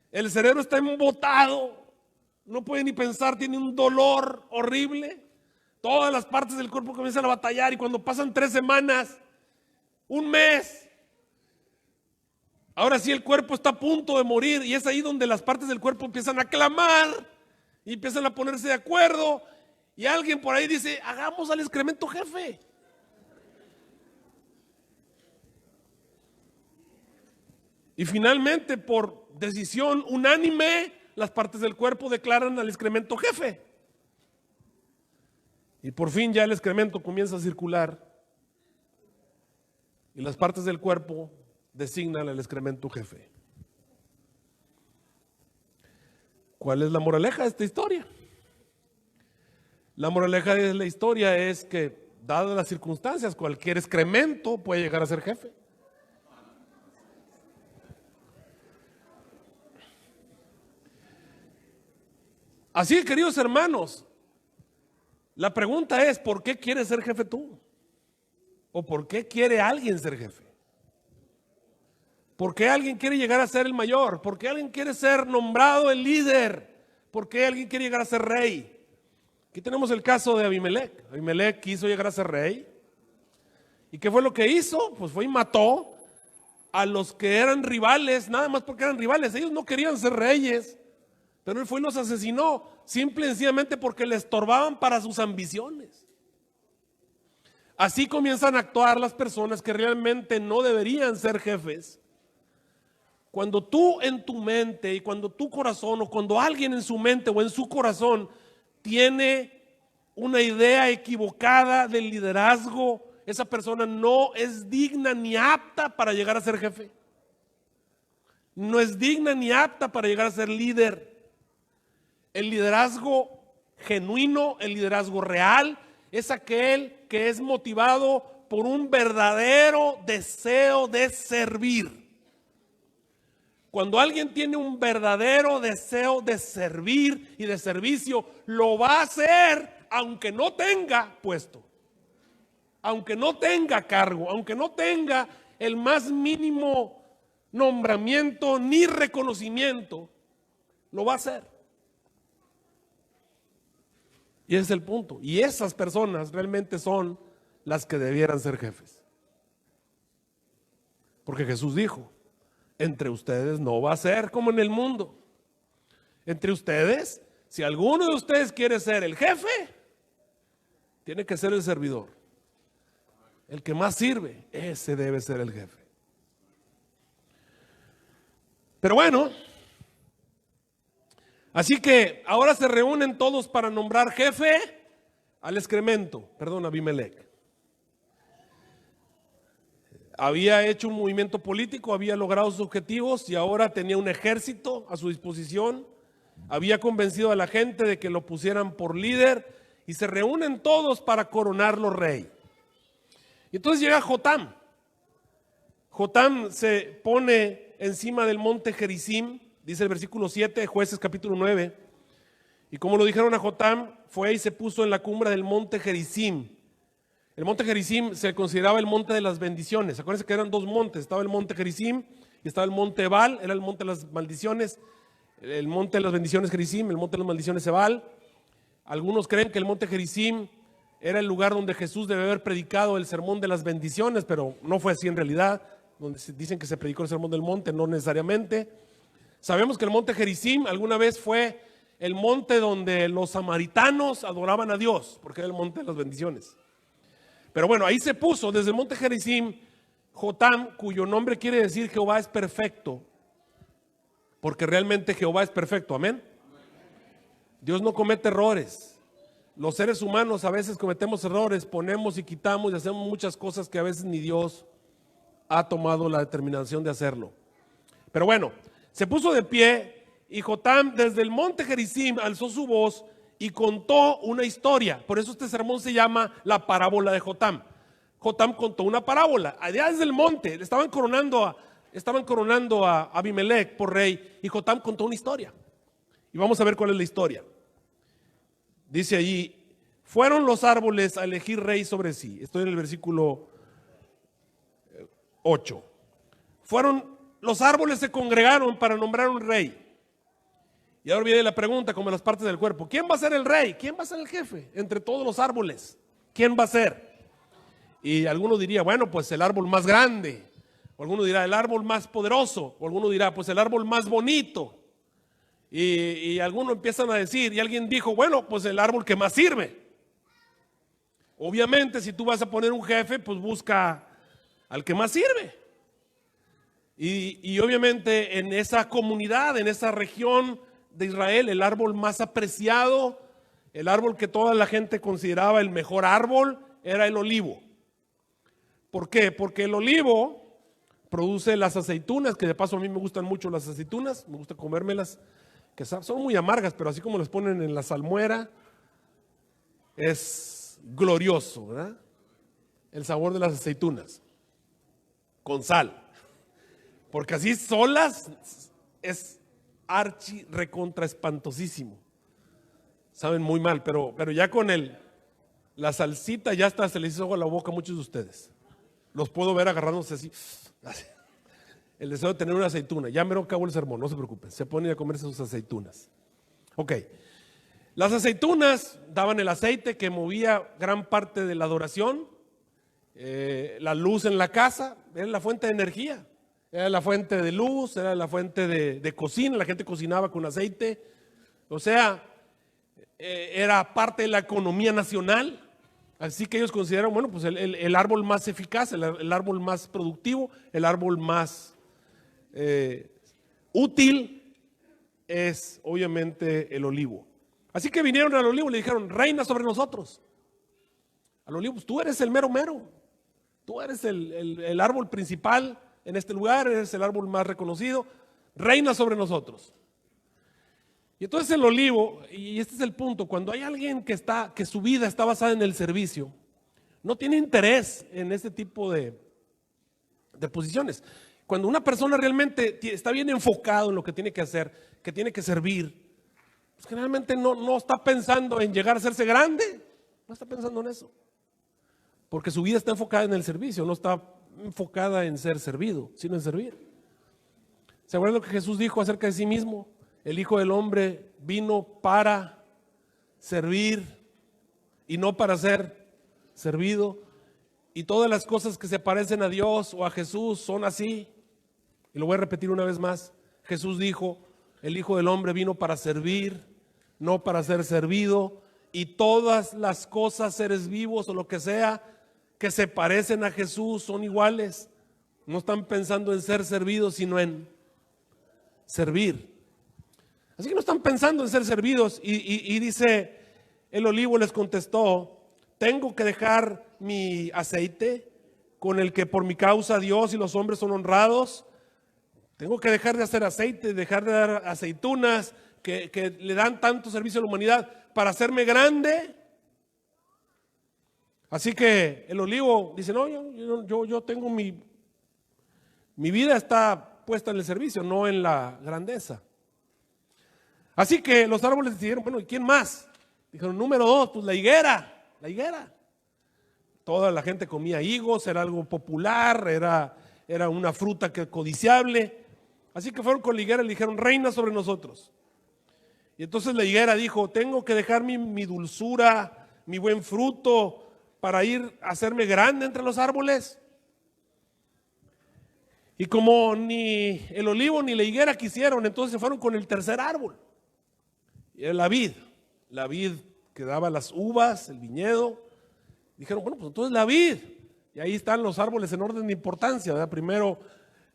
El cerebro está embotado. No puede ni pensar, tiene un dolor horrible. Todas las partes del cuerpo comienzan a batallar y cuando pasan 3 semanas, 1 mes, ahora sí el cuerpo está a punto de morir y es ahí donde las partes del cuerpo empiezan a clamar y empiezan a ponerse de acuerdo. Y alguien por ahí dice, hagamos al excremento jefe. Y finalmente, por decisión unánime, las partes del cuerpo declaran al excremento jefe. Y por fin ya el excremento comienza a circular. Y las partes del cuerpo designan al excremento jefe. ¿Cuál es la moraleja de esta historia? La moraleja de la historia es que, dadas las circunstancias, cualquier excremento puede llegar a ser jefe. Así, queridos hermanos, la pregunta es, ¿por qué quieres ser jefe tú? ¿O por qué quiere alguien ser jefe? ¿Por qué alguien quiere llegar a ser el mayor? ¿Por qué alguien quiere ser nombrado el líder? ¿Por qué alguien quiere llegar a ser rey? Aquí tenemos el caso de Abimelec. Abimelec quiso llegar a ser rey. ¿Y qué fue lo que hizo? Pues fue y mató a los que eran rivales, nada más porque eran rivales. Ellos no querían ser reyes, pero él fue y los asesinó, simple y sencillamente porque le estorbaban para sus ambiciones. Así comienzan a actuar las personas que realmente no deberían ser jefes. Cuando tú en tu mente y cuando tu corazón o cuando alguien en su mente o en su corazón tiene una idea equivocada del liderazgo, esa persona no es digna ni apta para llegar a ser jefe. No es digna ni apta para llegar a ser líder. El liderazgo genuino, el liderazgo real, es aquel que es motivado por un verdadero deseo de servir. Cuando alguien tiene un verdadero deseo de servir y de servicio, lo va a hacer aunque no tenga puesto, aunque no tenga cargo, aunque no tenga el más mínimo nombramiento ni reconocimiento, lo va a hacer. Y ese es el punto. Y esas personas realmente son las que debieran ser jefes. Porque Jesús dijo: entre ustedes no va a ser como en el mundo. Entre ustedes, si alguno de ustedes quiere ser el jefe, tiene que ser el servidor. El que más sirve, ese debe ser el jefe. Pero bueno, así que ahora se reúnen todos para nombrar jefe al excremento, perdón, a Abimelec. Había hecho un movimiento político, había logrado sus objetivos y ahora tenía un ejército a su disposición. Había convencido a la gente de que lo pusieran por líder y se reúnen todos para coronarlo rey. Y entonces llega Jotam. Jotam se pone encima del monte Gerizim, dice el versículo 7 de Jueces capítulo 9. Y como lo dijeron a Jotam, fue y se puso en la cumbre del monte Gerizim. El monte Gerizim se consideraba el monte de las bendiciones. Acuérdense que eran dos montes, estaba el monte Gerizim y estaba el monte Ebal, era el monte de las maldiciones. El monte de las bendiciones Gerizim, el monte de las maldiciones Ebal. Algunos creen que el monte Gerizim era el lugar donde Jesús debe haber predicado el sermón de las bendiciones, pero no fue así en realidad. Donde dicen que se predicó el sermón del monte, no necesariamente. Sabemos que el monte Gerizim alguna vez fue el monte donde los samaritanos adoraban a Dios, porque era el monte de las bendiciones. Pero bueno, ahí se puso desde el monte Gerizim Jotam, cuyo nombre quiere decir Jehová es perfecto, porque realmente Jehová es perfecto, amén. Dios no comete errores. Los seres humanos a veces cometemos errores, ponemos y quitamos y hacemos muchas cosas que a veces ni Dios ha tomado la determinación de hacerlo. Pero bueno, se puso de pie y Jotam desde el monte Gerizim alzó su voz y contó una historia. Por eso este sermón se llama la parábola de Jotam. Jotam contó una parábola. Allá desde el monte estaban coronando a Abimelec por rey y Jotam contó una historia. Y vamos a ver cuál es la historia. Dice allí: fueron los árboles a elegir rey sobre sí. Estoy en el versículo 8. Los árboles se congregaron para nombrar un rey. Y ahora viene la pregunta, como en las partes del cuerpo: ¿quién va a ser el rey? ¿Quién va a ser el jefe entre todos los árboles? ¿Quién va a ser? Y alguno diría, bueno, pues el árbol más grande. O alguno dirá el árbol más poderoso. O alguno dirá, pues el árbol más bonito. Y algunos empiezan a decir, y alguien dijo, bueno, pues el árbol que más sirve. Obviamente, si tú vas a poner un jefe, pues busca al que más sirve. Y obviamente en esa comunidad, en esa región de Israel, el árbol más apreciado, el árbol que toda la gente consideraba el mejor árbol, era el olivo. ¿Por qué? Porque el olivo produce las aceitunas, que de paso a mí me gustan mucho las aceitunas, me gusta comérmelas, que son muy amargas, pero así como las ponen en la salmuera, es glorioso, ¿verdad? El sabor de las aceitunas, con sal. Porque así solas es archi recontra espantosísimo. Saben muy mal, pero ya con la salsita ya hasta se les hizo agua a la boca a muchos de ustedes. Los puedo ver agarrándose así. el deseo de tener una aceituna. Ya me acabó el sermón, no se preocupen, se ponen a comerse sus aceitunas. Ok, las aceitunas daban el aceite que movía gran parte de la adoración, la luz en la casa, era la fuente de energía, era la fuente de luz, era la fuente de cocina, la gente cocinaba con aceite, o sea, era parte de la economía nacional. Así que ellos consideraron, bueno, pues el árbol más eficaz, el árbol más productivo, el árbol más útil es obviamente el olivo. Así que vinieron al olivo y le dijeron, reina sobre nosotros. Al olivo, pues tú eres el mero mero, tú eres el árbol principal en este lugar, eres el árbol más reconocido, reina sobre nosotros. Y entonces el olivo, y este es el punto, cuando hay alguien que su vida está basada en el servicio, no tiene interés en este tipo de posiciones. Cuando una persona realmente está bien enfocado en lo que tiene que hacer, que tiene que servir, pues generalmente no está pensando en llegar a hacerse grande, no está pensando en eso. Porque su vida está enfocada en el servicio, no está enfocada en ser servido, sino en servir. ¿Se acuerdan lo que Jesús dijo acerca de sí mismo? El Hijo del Hombre vino para servir y no para ser servido. Y todas las cosas que se parecen a Dios o a Jesús son así. Y lo voy a repetir una vez más. Jesús dijo, el Hijo del Hombre vino para servir, no para ser servido. Y todas las cosas, seres vivos o lo que sea, que se parecen a Jesús son iguales. No están pensando en ser servidos, sino en servir. Así que no están pensando en ser servidos y dice el olivo les contestó, tengo que dejar mi aceite con el que por mi causa Dios y los hombres son honrados. Tengo que dejar de hacer aceite, dejar de dar aceitunas que le dan tanto servicio a la humanidad para hacerme grande. Así que el olivo dice, no, yo tengo mi vida está puesta en el servicio, no en la grandeza. Así que los árboles decidieron, bueno, ¿y quién más? Dijeron, número 2, pues la higuera. Toda la gente comía higos, era algo popular, era una fruta codiciable. Así que fueron con la higuera y le dijeron, reina sobre nosotros. Y entonces la higuera dijo, tengo que dejar mi dulzura, mi buen fruto, para ir a hacerme grande entre los árboles. Y como ni el olivo ni la higuera quisieron, entonces se fueron con el tercer árbol. Y era la vid que daba las uvas, el viñedo. Dijeron, bueno, pues entonces la vid. Y ahí están los árboles en orden de importancia, ¿verdad? Primero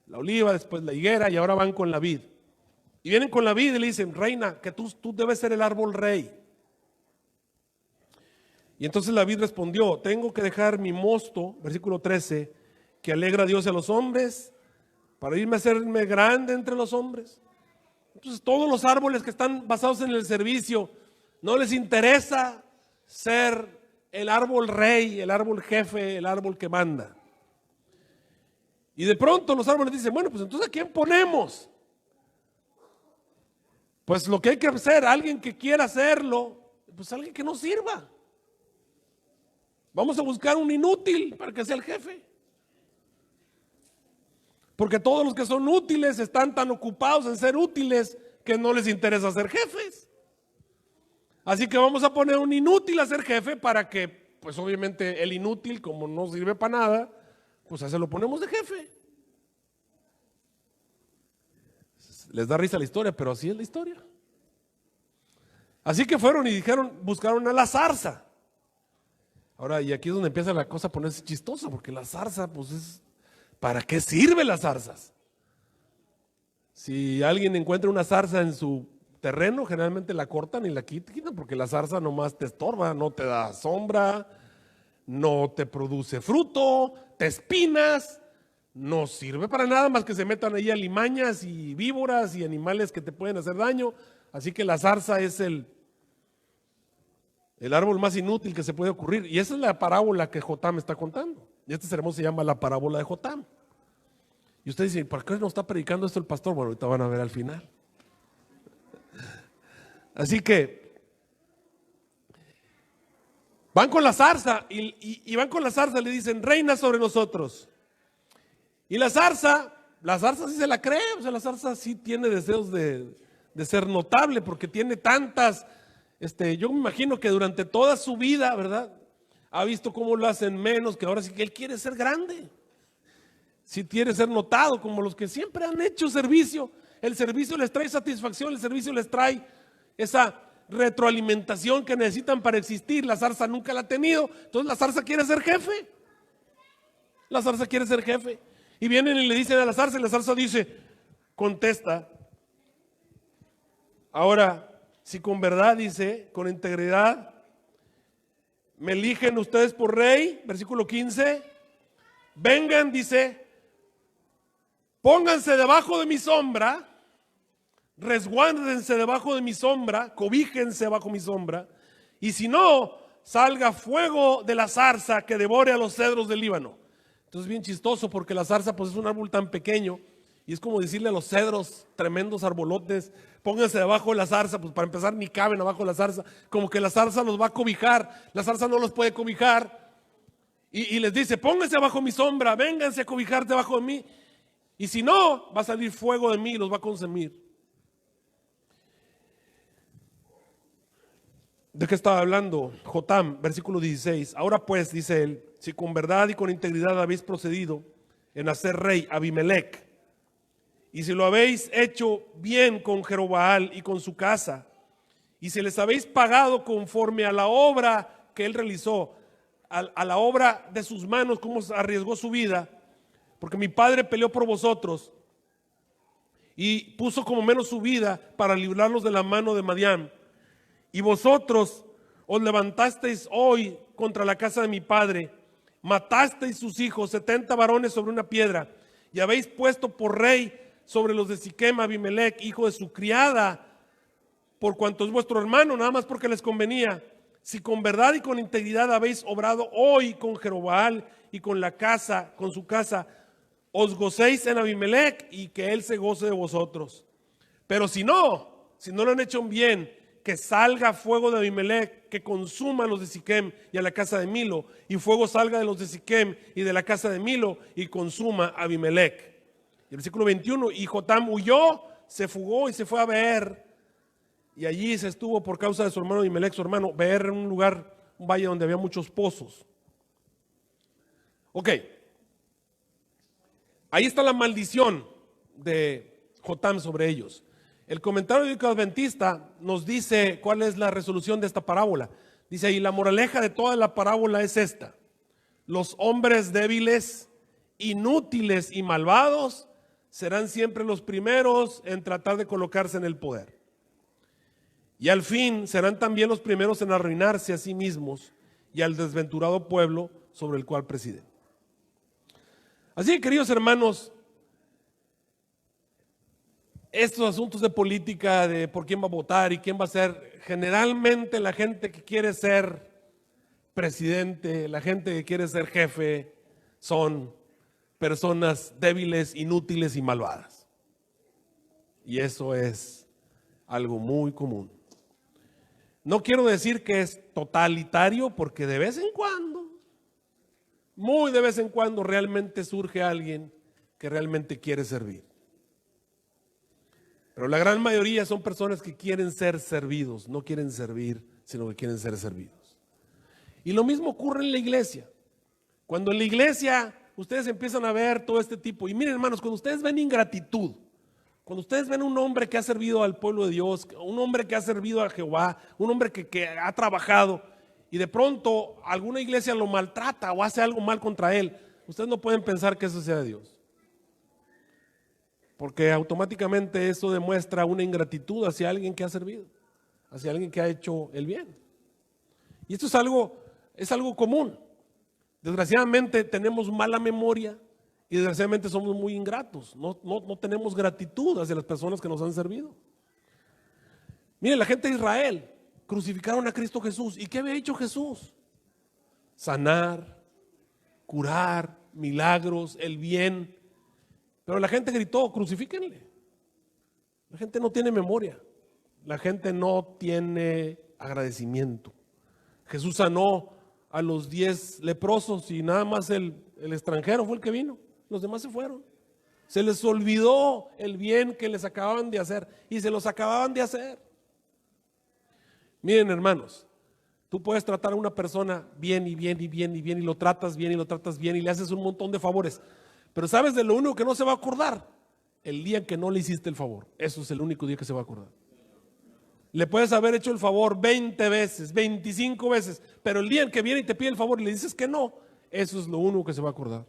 la oliva, después la higuera y ahora van con la vid. Y vienen con la vid y le dicen, reina, que tú debes ser el árbol rey. Y entonces la vid respondió, tengo que dejar mi mosto, versículo 13, que alegra a Dios y a los hombres, para irme a hacerme grande entre los hombres. Entonces todos los árboles que están basados en el servicio, no les interesa ser el árbol rey, el árbol jefe, el árbol que manda. Y de pronto los árboles dicen, bueno, pues entonces ¿a quién ponemos? Pues lo que hay que hacer, alguien que quiera hacerlo, pues alguien que no sirva. Vamos a buscar un inútil para que sea el jefe. Porque todos los que son útiles están tan ocupados en ser útiles que no les interesa ser jefes. Así que vamos a poner un inútil a ser jefe para que, pues obviamente el inútil, como no sirve para nada, pues a se lo ponemos de jefe. Les da risa la historia, pero así es la historia. Así que fueron y dijeron, buscaron a la zarza. Ahora, y aquí es donde empieza la cosa a ponerse chistosa, porque la zarza, pues es, ¿para qué sirve las zarzas? Si alguien encuentra una zarza en su terreno, generalmente la cortan y la quitan, porque la zarza nomás te estorba, no te da sombra, no te produce fruto, te espinas, no sirve para nada más que se metan ahí alimañas y víboras y animales que te pueden hacer daño. Así que la zarza es el árbol más inútil que se puede ocurrir. Y esa es la parábola que Jotam está contando. Y este sermón se llama la parábola de Jotam. Y ustedes dicen, ¿por qué no está predicando esto el pastor? Bueno, ahorita van a ver al final. Así que van con la zarza y van con la zarza y le dicen, reina sobre nosotros. Y la zarza la zarza sí se la cree, o sea, la zarza sí tiene deseos de ser notable, porque tiene tantas, yo me imagino que durante toda su vida, ¿verdad? Ha visto cómo lo hacen menos, que ahora sí que él quiere ser grande. Si quiere ser notado, como los que siempre han hecho servicio. El servicio les trae satisfacción, el servicio les trae esa retroalimentación que necesitan para existir. La zarza nunca la ha tenido, entonces la zarza quiere ser jefe. La zarza quiere ser jefe. Y vienen y le dicen a la zarza, y la zarza dice, contesta, ahora, si con verdad, dice, con integridad, me eligen ustedes por rey, versículo 15, vengan, dice, pónganse debajo de mi sombra, resguárdense debajo de mi sombra, cobíjense bajo mi sombra, y si no, salga fuego de la zarza que devore a los cedros del Líbano. Entonces es bien chistoso porque la zarza pues es un árbol tan pequeño y es como decirle a los cedros, tremendos arbolotes, pónganse debajo de la zarza, pues para empezar ni caben abajo de la zarza, como que la zarza los va a cobijar, la zarza no los puede cobijar y les dice, pónganse bajo mi sombra, vénganse a cobijar debajo de mí, y si no, va a salir fuego de mí y los va a consumir. ¿De qué estaba hablando? Jotam, versículo 16. Ahora pues, dice él, si con verdad y con integridad habéis procedido en hacer rey Abimelec, y si lo habéis hecho bien con Jerobaal y con su casa, y si les habéis pagado conforme a la obra que él realizó, a la obra de sus manos, cómo arriesgó su vida, porque mi padre peleó por vosotros y puso como menos su vida para librarlos de la mano de Madián. Y vosotros os levantasteis hoy contra la casa de mi padre, matasteis sus hijos, 70 varones sobre una piedra, y habéis puesto por rey sobre los de Siquem Abimelec, hijo de su criada, por cuanto es vuestro hermano, nada más porque les convenía. Si con verdad y con integridad habéis obrado hoy con Jerobaal y con la casa, con su casa, os gocéis en Abimelec y que él se goce de vosotros. Pero si no lo han hecho bien, que salga fuego de Abimelec, que consuma a los de Siquem y a la casa de Milo, y fuego salga de los de Siquem y de la casa de Milo y consuma a Abimelec. Y el versículo 21, y Jotam huyó, se fugó y se fue a Beer, y allí se estuvo por causa de su hermano Abimelec, su hermano. Beer era un lugar, un valle donde había muchos pozos. Ok, ahí está la maldición de Jotam sobre ellos. El comentario bíblico adventista nos dice cuál es la resolución de esta parábola. Dice ahí, la moraleja de toda la parábola es esta: los hombres débiles, inútiles y malvados serán siempre los primeros en tratar de colocarse en el poder. Y al fin serán también los primeros en arruinarse a sí mismos y al desventurado pueblo sobre el cual presiden. Así que, queridos hermanos, estos asuntos de política, de por quién va a votar y quién va a ser, generalmente la gente que quiere ser presidente, la gente que quiere ser jefe, son personas débiles, inútiles y malvadas. Y eso es algo muy común. No quiero decir que es totalitario, porque de vez en cuando, muy de vez en cuando, realmente surge alguien que realmente quiere servir. Pero la gran mayoría son personas que quieren ser servidos, no quieren servir, sino que quieren ser servidos. Y lo mismo ocurre en la iglesia. Cuando en la iglesia ustedes empiezan a ver todo este tipo, y miren hermanos, cuando ustedes ven ingratitud, cuando ustedes ven un hombre que ha servido al pueblo de Dios, un hombre que ha servido a Jehová, un hombre que ha trabajado, y de pronto alguna iglesia lo maltrata o hace algo mal contra él, ustedes no pueden pensar que eso sea de Dios. Porque automáticamente eso demuestra una ingratitud hacia alguien que ha servido, hacia alguien que ha hecho el bien. Y esto es algo común. Desgraciadamente tenemos mala memoria y desgraciadamente somos muy ingratos. No tenemos gratitud hacia las personas que nos han servido. Miren, la gente de Israel crucificaron a Cristo Jesús. ¿Y qué había hecho Jesús? Sanar, curar, milagros, el bien. Pero la gente gritó, crucifíquenle. La gente no tiene memoria. La gente no tiene agradecimiento. Jesús sanó a los 10 leprosos y nada más el extranjero fue el que vino. Los demás se fueron. Se les olvidó el bien que les acababan de hacer y se los acababan de hacer. Miren, hermanos, tú puedes tratar a una persona bien y bien y bien y bien y lo tratas bien y lo tratas bien y le haces un montón de favores, pero ¿sabes de lo único que no se va a acordar? El día en que no le hiciste el favor. Eso es el único día que se va a acordar. Le puedes haber hecho el favor 20 veces, 25 veces, pero el día en que viene y te pide el favor y le dices que no, eso es lo único que se va a acordar.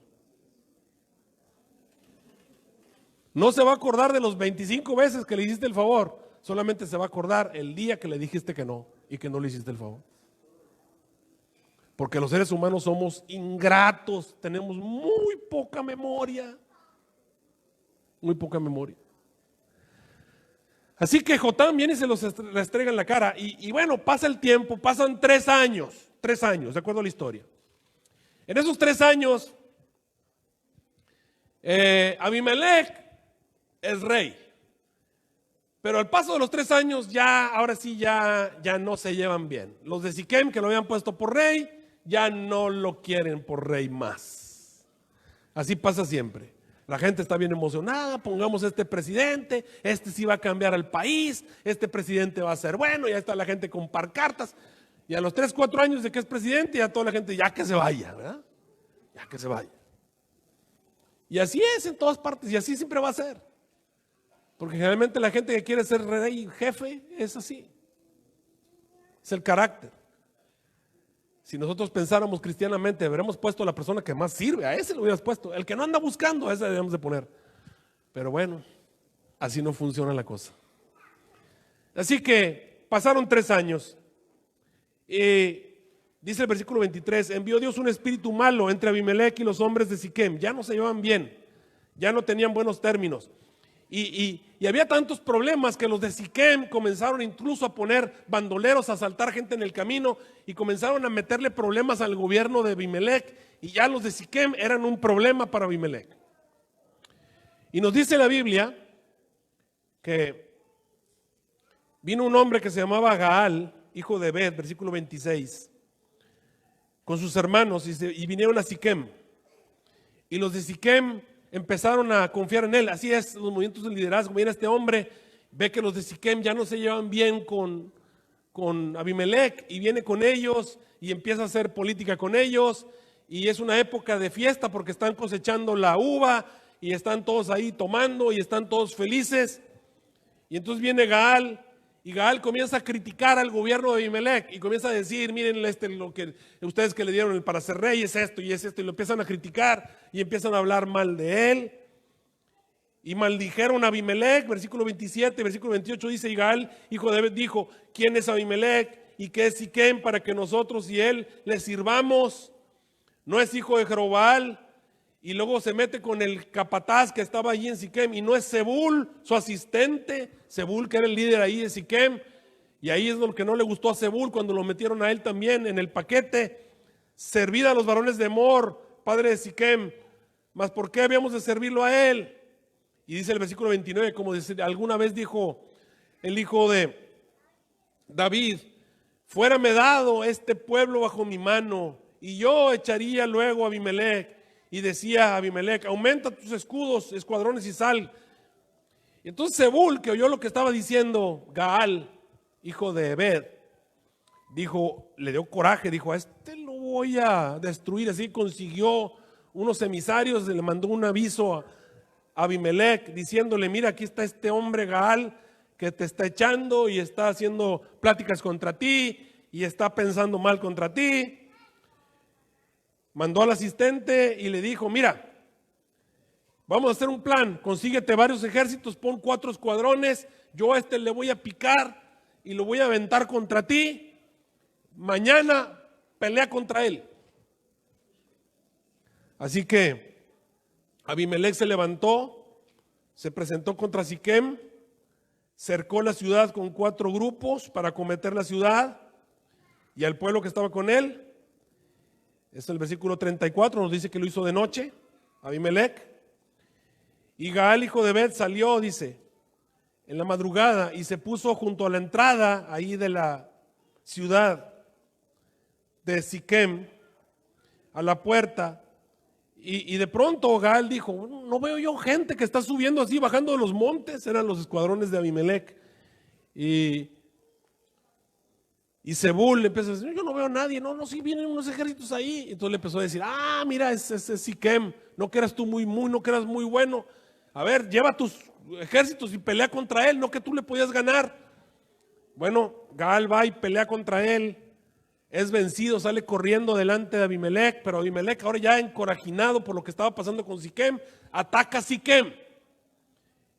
No se va a acordar de los 25 veces que le hiciste el favor, solamente se va a acordar el día que le dijiste que no y que no le hiciste el favor. Porque los seres humanos somos ingratos, tenemos muy poca memoria. Muy poca memoria. Así que Jotam viene y se los restrega en la cara. Y bueno, pasa el tiempo, pasan 3 años, de acuerdo a la historia. En esos 3 años, Abimelech es rey. Pero al paso de los 3 años, ahora sí ya no se llevan bien. Los de Siquem, que lo habían puesto por rey, ya no lo quieren por rey más. Así pasa siempre. La gente está bien emocionada, pongamos este presidente, este sí va a cambiar al país, este presidente va a ser bueno, ya está la gente con pancartas. Y a los 3, 4 años de que es presidente, ya toda la gente, ya que se vaya, ¿verdad? Ya que se vaya. Y así es en todas partes, y así siempre va a ser. Porque generalmente la gente que quiere ser rey, jefe, es así. Es el carácter. Si nosotros pensáramos cristianamente, habremos puesto a la persona que más sirve, a ese lo hubieras puesto. El que no anda buscando, a ese debemos de poner. Pero bueno, así no funciona la cosa. Así que pasaron 3 años. Dice el versículo 23, envió Dios un espíritu malo entre Abimelech y los hombres de Siquem. Ya no se llevaban bien, ya no tenían buenos términos. Y había tantos problemas que los de Siquem comenzaron incluso a poner bandoleros, a asaltar gente en el camino y comenzaron a meterle problemas al gobierno de Abimelech, y ya los de Siquem eran un problema para Abimelech. Y nos dice la Biblia que vino un hombre que se llamaba Gaal, hijo de Ebed, versículo 26, con sus hermanos y vinieron a Siquem. Y los de Siquem empezaron a confiar en él. Así es, los movimientos de liderazgo. Mira, este hombre ve que los de Siquem ya no se llevan bien con Abimelech y viene con ellos y empieza a hacer política con ellos, y es una época de fiesta porque están cosechando la uva y están todos ahí tomando y están todos felices. Y entonces viene Gaal, y Gaal comienza a criticar al gobierno de Abimelech y comienza a decir, miren lo que ustedes que le dieron para ser rey es esto y es esto, y lo empiezan a criticar y empiezan a hablar mal de él. Y maldijeron a Abimelech, versículo 27, versículo 28 dice, y Gaal, hijo de Ebed, dijo, ¿quién es Abimelech y qué es Siquem para que nosotros y él le sirvamos? ¿No es hijo de Jerobbaal? Y luego se mete con el capataz que estaba allí en Siquem, y no es Zebul, su asistente, Zebul que era el líder ahí de Siquem. Y ahí es lo que no le gustó a Zebul cuando lo metieron a él también en el paquete. Servid a los varones de Emor, padre de Siquem, mas ¿por qué habíamos de servirlo a él? Y dice el versículo 29, como dice, alguna vez dijo el hijo de David, fuérame dado este pueblo bajo mi mano, y yo echaría luego a Abimelech. Y decía a Abimelech, aumenta tus escudos, escuadrones y sal. Y entonces Zebul, que oyó lo que estaba diciendo Gaal, hijo de Ebed, dijo, le dio coraje, dijo, a este lo voy a destruir. Así consiguió unos emisarios, le mandó un aviso a Abimelech diciéndole, mira, aquí está este hombre Gaal que te está echando y está haciendo pláticas contra ti y está pensando mal contra ti. Mandó al asistente y le dijo, mira, vamos a hacer un plan, consíguete varios ejércitos, pon 4 escuadrones, yo a este le voy a picar y lo voy a aventar contra ti, mañana pelea contra él. Así que Abimelech se levantó, se presentó contra Siquem, cercó la ciudad con 4 grupos para acometer la ciudad y al pueblo que estaba con él. Es el versículo 34, nos dice que lo hizo de noche, Abimelech. Y Gaal, hijo de Ebed, salió, dice, en la madrugada y se puso junto a la entrada ahí de la ciudad de Siquem, a la puerta, Y de pronto Gaal dijo, no veo yo gente que está subiendo así, bajando de los montes. Eran los escuadrones de Abimelec. Y Zebul le empezó a decir, yo no veo a nadie, no, sí vienen unos ejércitos ahí. Entonces le empezó a decir, mira, ese es Siquem, no que eras tú no que eras muy bueno. A ver, lleva tus ejércitos y pelea contra él, no que tú le podías ganar. Bueno, Gaal va y pelea contra él, es vencido, sale corriendo delante de Abimelec, pero Abimelec ahora ya encorajinado por lo que estaba pasando con Siquem, ataca a Siquem.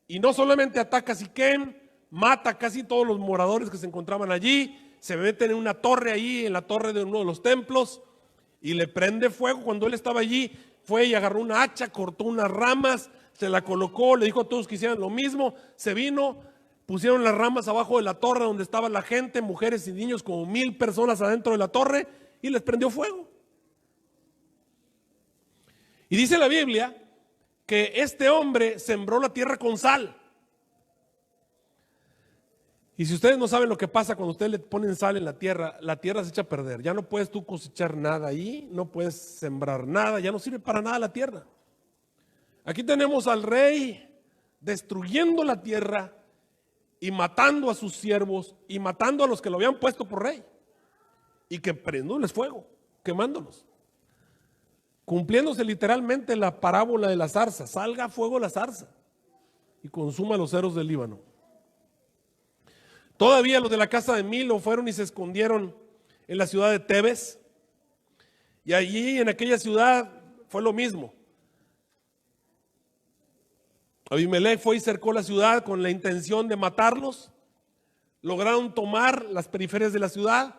Y no solamente ataca a Siquem, mata a casi todos los moradores que se encontraban allí, se meten en una torre ahí, en la torre de uno de los templos, y le prende fuego. Cuando él estaba allí, fue y agarró una hacha, cortó unas ramas, se la colocó, le dijo a todos que hicieran lo mismo, se vino, pusieron las ramas abajo de la torre donde estaba la gente, mujeres y niños, como 1000 personas adentro de la torre, y les prendió fuego. Y dice la Biblia que este hombre sembró la tierra con sal. Y si ustedes no saben lo que pasa cuando ustedes le ponen sal en la tierra se echa a perder. Ya no puedes tú cosechar nada ahí, no puedes sembrar nada, ya no sirve para nada la tierra. Aquí tenemos al rey destruyendo la tierra y matando a sus siervos y matando a los que lo habían puesto por rey. Y que prendiéndoles fuego, quemándolos. Cumpliéndose literalmente la parábola de la zarza. Salga a fuego la zarza y consuma a los ceros del Líbano. Todavía los de la casa de Milo fueron y se escondieron en la ciudad de Tebes. Y allí en aquella ciudad fue lo mismo. Abimelec fue y cercó la ciudad con la intención de matarlos. Lograron tomar las periferias de la ciudad.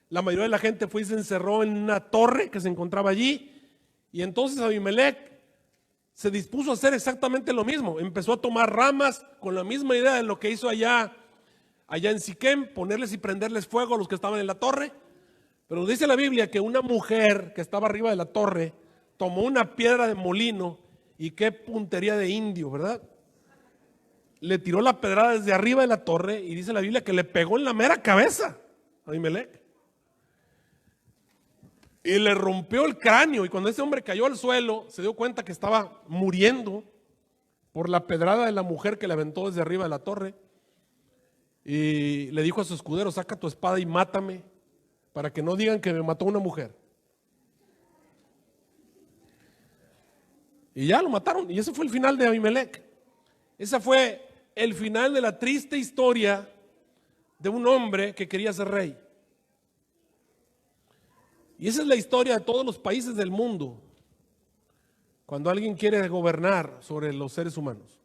La mayoría de la gente fue y se encerró en una torre que se encontraba allí. Y entonces Abimelec se dispuso a hacer exactamente lo mismo. Empezó a tomar ramas con la misma idea de lo que hizo allá en Siquem, ponerles y prenderles fuego a los que estaban en la torre. Pero dice la Biblia que una mujer que estaba arriba de la torre tomó una piedra de molino, y qué puntería de indio, ¿verdad? Le tiró la pedrada desde arriba de la torre y dice la Biblia que le pegó en la mera cabeza a Abimelec. Y le rompió el cráneo, y cuando ese hombre cayó al suelo se dio cuenta que estaba muriendo por la pedrada de la mujer que le aventó desde arriba de la torre. Y le dijo a su escudero, saca tu espada y mátame, para que no digan que me mató una mujer. Y ya lo mataron, y ese fue el final de Abimelec. Ese fue el final de la triste historia de un hombre que quería ser rey. Y esa es la historia de todos los países del mundo, cuando alguien quiere gobernar sobre los seres humanos.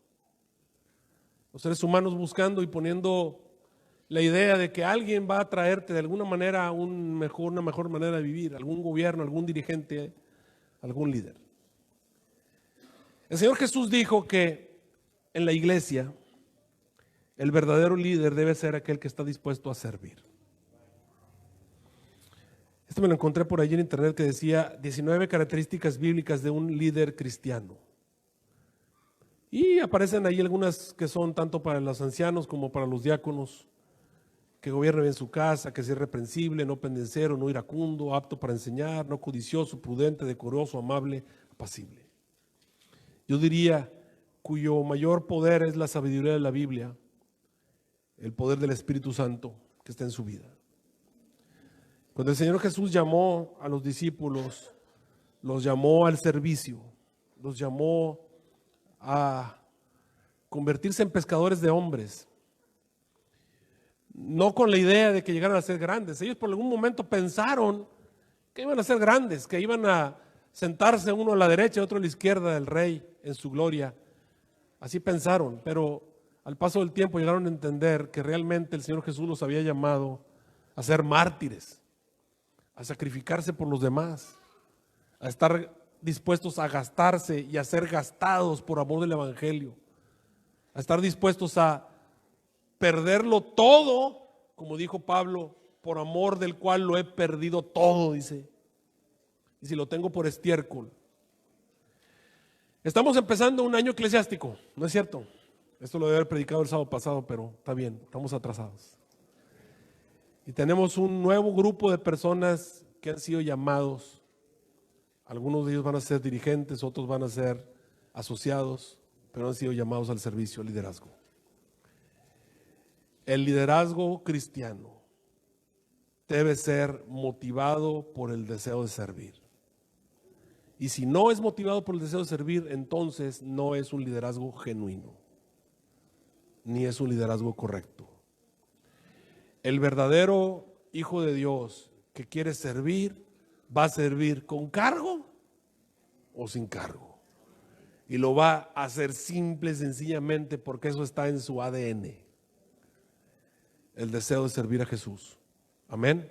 Los seres humanos buscando y poniendo la idea de que alguien va a traerte de alguna manera una mejor manera de vivir, algún gobierno, algún dirigente, algún líder. El Señor Jesús dijo que en la iglesia el verdadero líder debe ser aquel que está dispuesto a servir. Esto me lo encontré por allí en internet, que decía 19 características bíblicas de un líder cristiano. Y aparecen ahí algunas que son tanto para los ancianos como para los diáconos: que gobierne bien su casa, que sea irreprensible, no pendenciero, no iracundo, apto para enseñar, no codicioso, prudente, decoroso, amable, apacible. Yo diría, cuyo mayor poder es la sabiduría de la Biblia, el poder del Espíritu Santo que está en su vida. Cuando el Señor Jesús llamó a los discípulos, los llamó al servicio, los llamó a convertirse en pescadores de hombres. No con la idea de que llegaran a ser grandes. Ellos por algún momento pensaron que iban a ser grandes, que iban a sentarse uno a la derecha y otro a la izquierda del rey en su gloria. Así pensaron, pero al paso del tiempo llegaron a entender que realmente el Señor Jesús los había llamado a ser mártires, a sacrificarse por los demás, a estar dispuestos a gastarse y a ser gastados por amor del Evangelio, a estar dispuestos a perderlo todo, como dijo Pablo, por amor del cual lo he perdido todo, dice, y si lo tengo por estiércol. Estamos empezando un año eclesiástico, ¿no es cierto? Esto lo debe haber predicado el sábado pasado, pero está bien, estamos atrasados. Y tenemos un nuevo grupo de personas que han sido llamados Algunos de ellos van a ser dirigentes, otros van a ser asociados, pero han sido llamados al servicio, al liderazgo. El liderazgo cristiano debe ser motivado por el deseo de servir. Y si no es motivado por el deseo de servir, entonces no es un liderazgo genuino, ni es un liderazgo correcto. El verdadero hijo de Dios que quiere servir, va a servir con cargo o sin cargo. Y lo va a hacer simple y sencillamente porque eso está en su ADN. El deseo de servir a Jesús. Amén.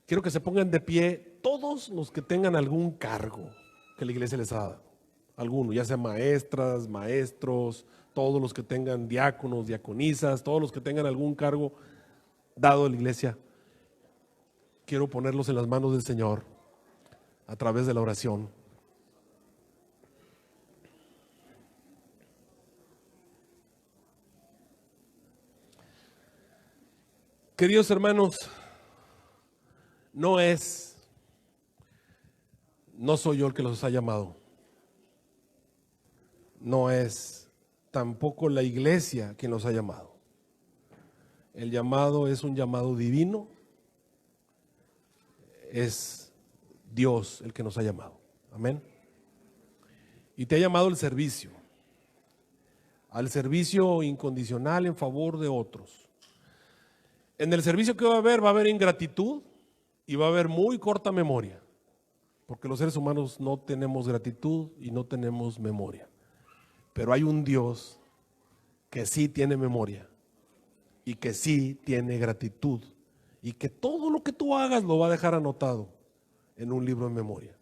Quiero que se pongan de pie todos los que tengan algún cargo que la iglesia les ha dado. Alguno, ya sea maestras, maestros, todos los que tengan diáconos, diaconisas, todos los que tengan algún cargo dado a la iglesia. Quiero ponerlos en las manos del Señor a través de la oración. Queridos hermanos, no soy yo el que los ha llamado. No es tampoco la iglesia quien los ha llamado. El llamado es un llamado divino. Es Dios el que nos ha llamado. Amén. Y te ha llamado al servicio incondicional en favor de otros. En el servicio que va a haber ingratitud y va a haber muy corta memoria, porque los seres humanos no tenemos gratitud y no tenemos memoria. Pero hay un Dios que sí tiene memoria y que sí tiene gratitud y que todo lo que tú hagas lo va a dejar anotado en un libro de memoria.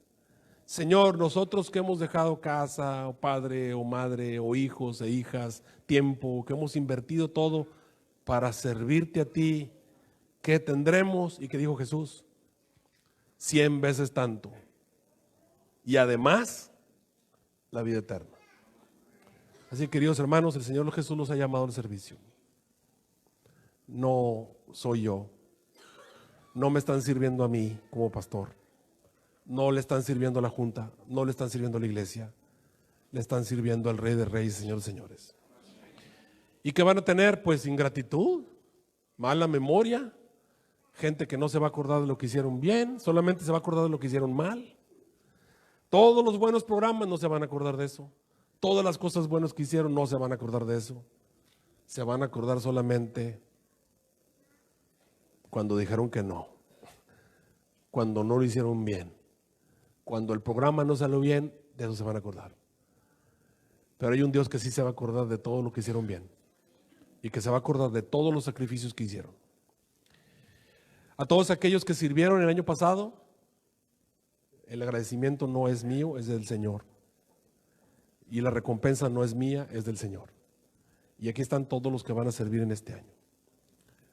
Señor, nosotros que hemos dejado casa, o padre, o madre, o hijos e hijas, tiempo, que hemos invertido todo para servirte a ti, ¿qué tendremos? ¿Y qué dijo Jesús? 100 veces tanto. Y además, la vida eterna. Así, queridos hermanos, el Señor Jesús nos ha llamado al servicio. No soy yo. No me están sirviendo a mí como pastor. No le están sirviendo a la junta. No le están sirviendo a la iglesia. Le están sirviendo al Rey de Reyes, Señor de Señores. ¿Y qué van a tener? Pues ingratitud, mala memoria, gente que no se va a acordar de lo que hicieron bien, solamente se va a acordar de lo que hicieron mal. Todos los buenos programas no se van a acordar de eso. Todas las cosas buenas que hicieron no se van a acordar de eso. Se van a acordar solamente cuando dijeron que no, cuando no lo hicieron bien, cuando el programa no salió bien, de eso se van a acordar. Pero hay un Dios que sí se va a acordar de todo lo que hicieron bien y que se va a acordar de todos los sacrificios que hicieron. A todos aquellos que sirvieron el año pasado, el agradecimiento no es mío, es del Señor. Y la recompensa no es mía, es del Señor. Y aquí están todos los que van a servir en este año.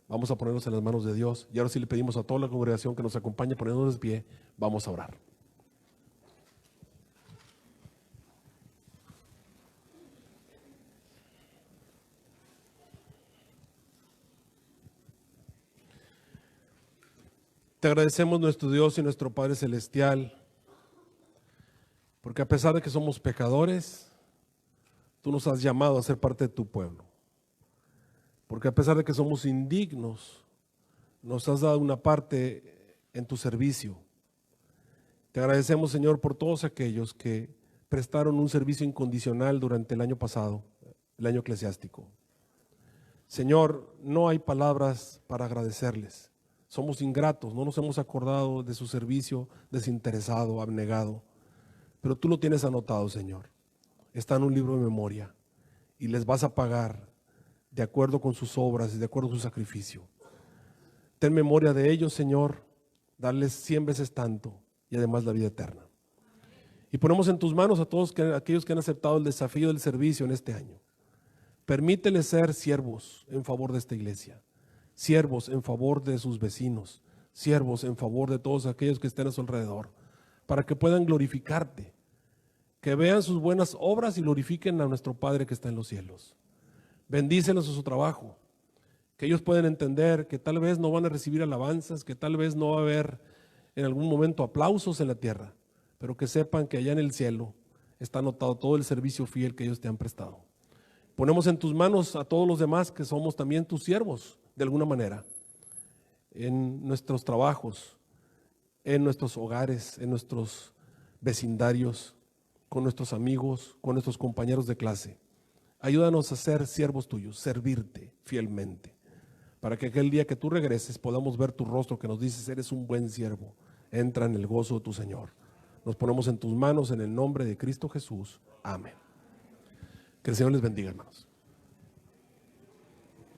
Vamos a ponernos en las manos de Dios. Y ahora sí le pedimos a toda la congregación que nos acompañe poniéndonos de pie. Vamos a orar. Te agradecemos, nuestro Dios y nuestro Padre Celestial, porque a pesar de que somos pecadores, tú nos has llamado a ser parte de tu pueblo. Porque a pesar de que somos indignos, nos has dado una parte en tu servicio. Te agradecemos, Señor, por todos aquellos que prestaron un servicio incondicional durante el año pasado, el año eclesiástico. Señor, no hay palabras para agradecerles. Somos ingratos, no nos hemos acordado de su servicio desinteresado, abnegado. Pero tú lo tienes anotado, Señor. Está en un libro de memoria y les vas a pagar de acuerdo con sus obras y de acuerdo con su sacrificio. Ten memoria de ellos, Señor, darles 100 veces tanto y además la vida eterna. Y ponemos en tus manos a todos aquellos que han aceptado el desafío del servicio en este año. Permíteles ser siervos en favor de esta iglesia, siervos en favor de sus vecinos, siervos en favor de todos aquellos que estén a su alrededor, para que puedan glorificarte, que vean sus buenas obras y glorifiquen a nuestro Padre que está en los cielos. Bendícelos en su trabajo, que ellos puedan entender que tal vez no van a recibir alabanzas, que tal vez no va a haber en algún momento aplausos en la tierra, pero que sepan que allá en el cielo está anotado todo el servicio fiel que ellos te han prestado. Ponemos en tus manos a todos los demás que somos también tus siervos, de alguna manera, en nuestros trabajos, en nuestros hogares, en nuestros vecindarios, con nuestros amigos, con nuestros compañeros de clase. Ayúdanos a ser siervos tuyos, servirte fielmente, para que aquel día que tú regreses podamos ver tu rostro que nos dices, eres un buen siervo, entra en el gozo de tu Señor. Nos ponemos en tus manos en el nombre de Cristo Jesús. Amén. Que el Señor les bendiga, hermanos.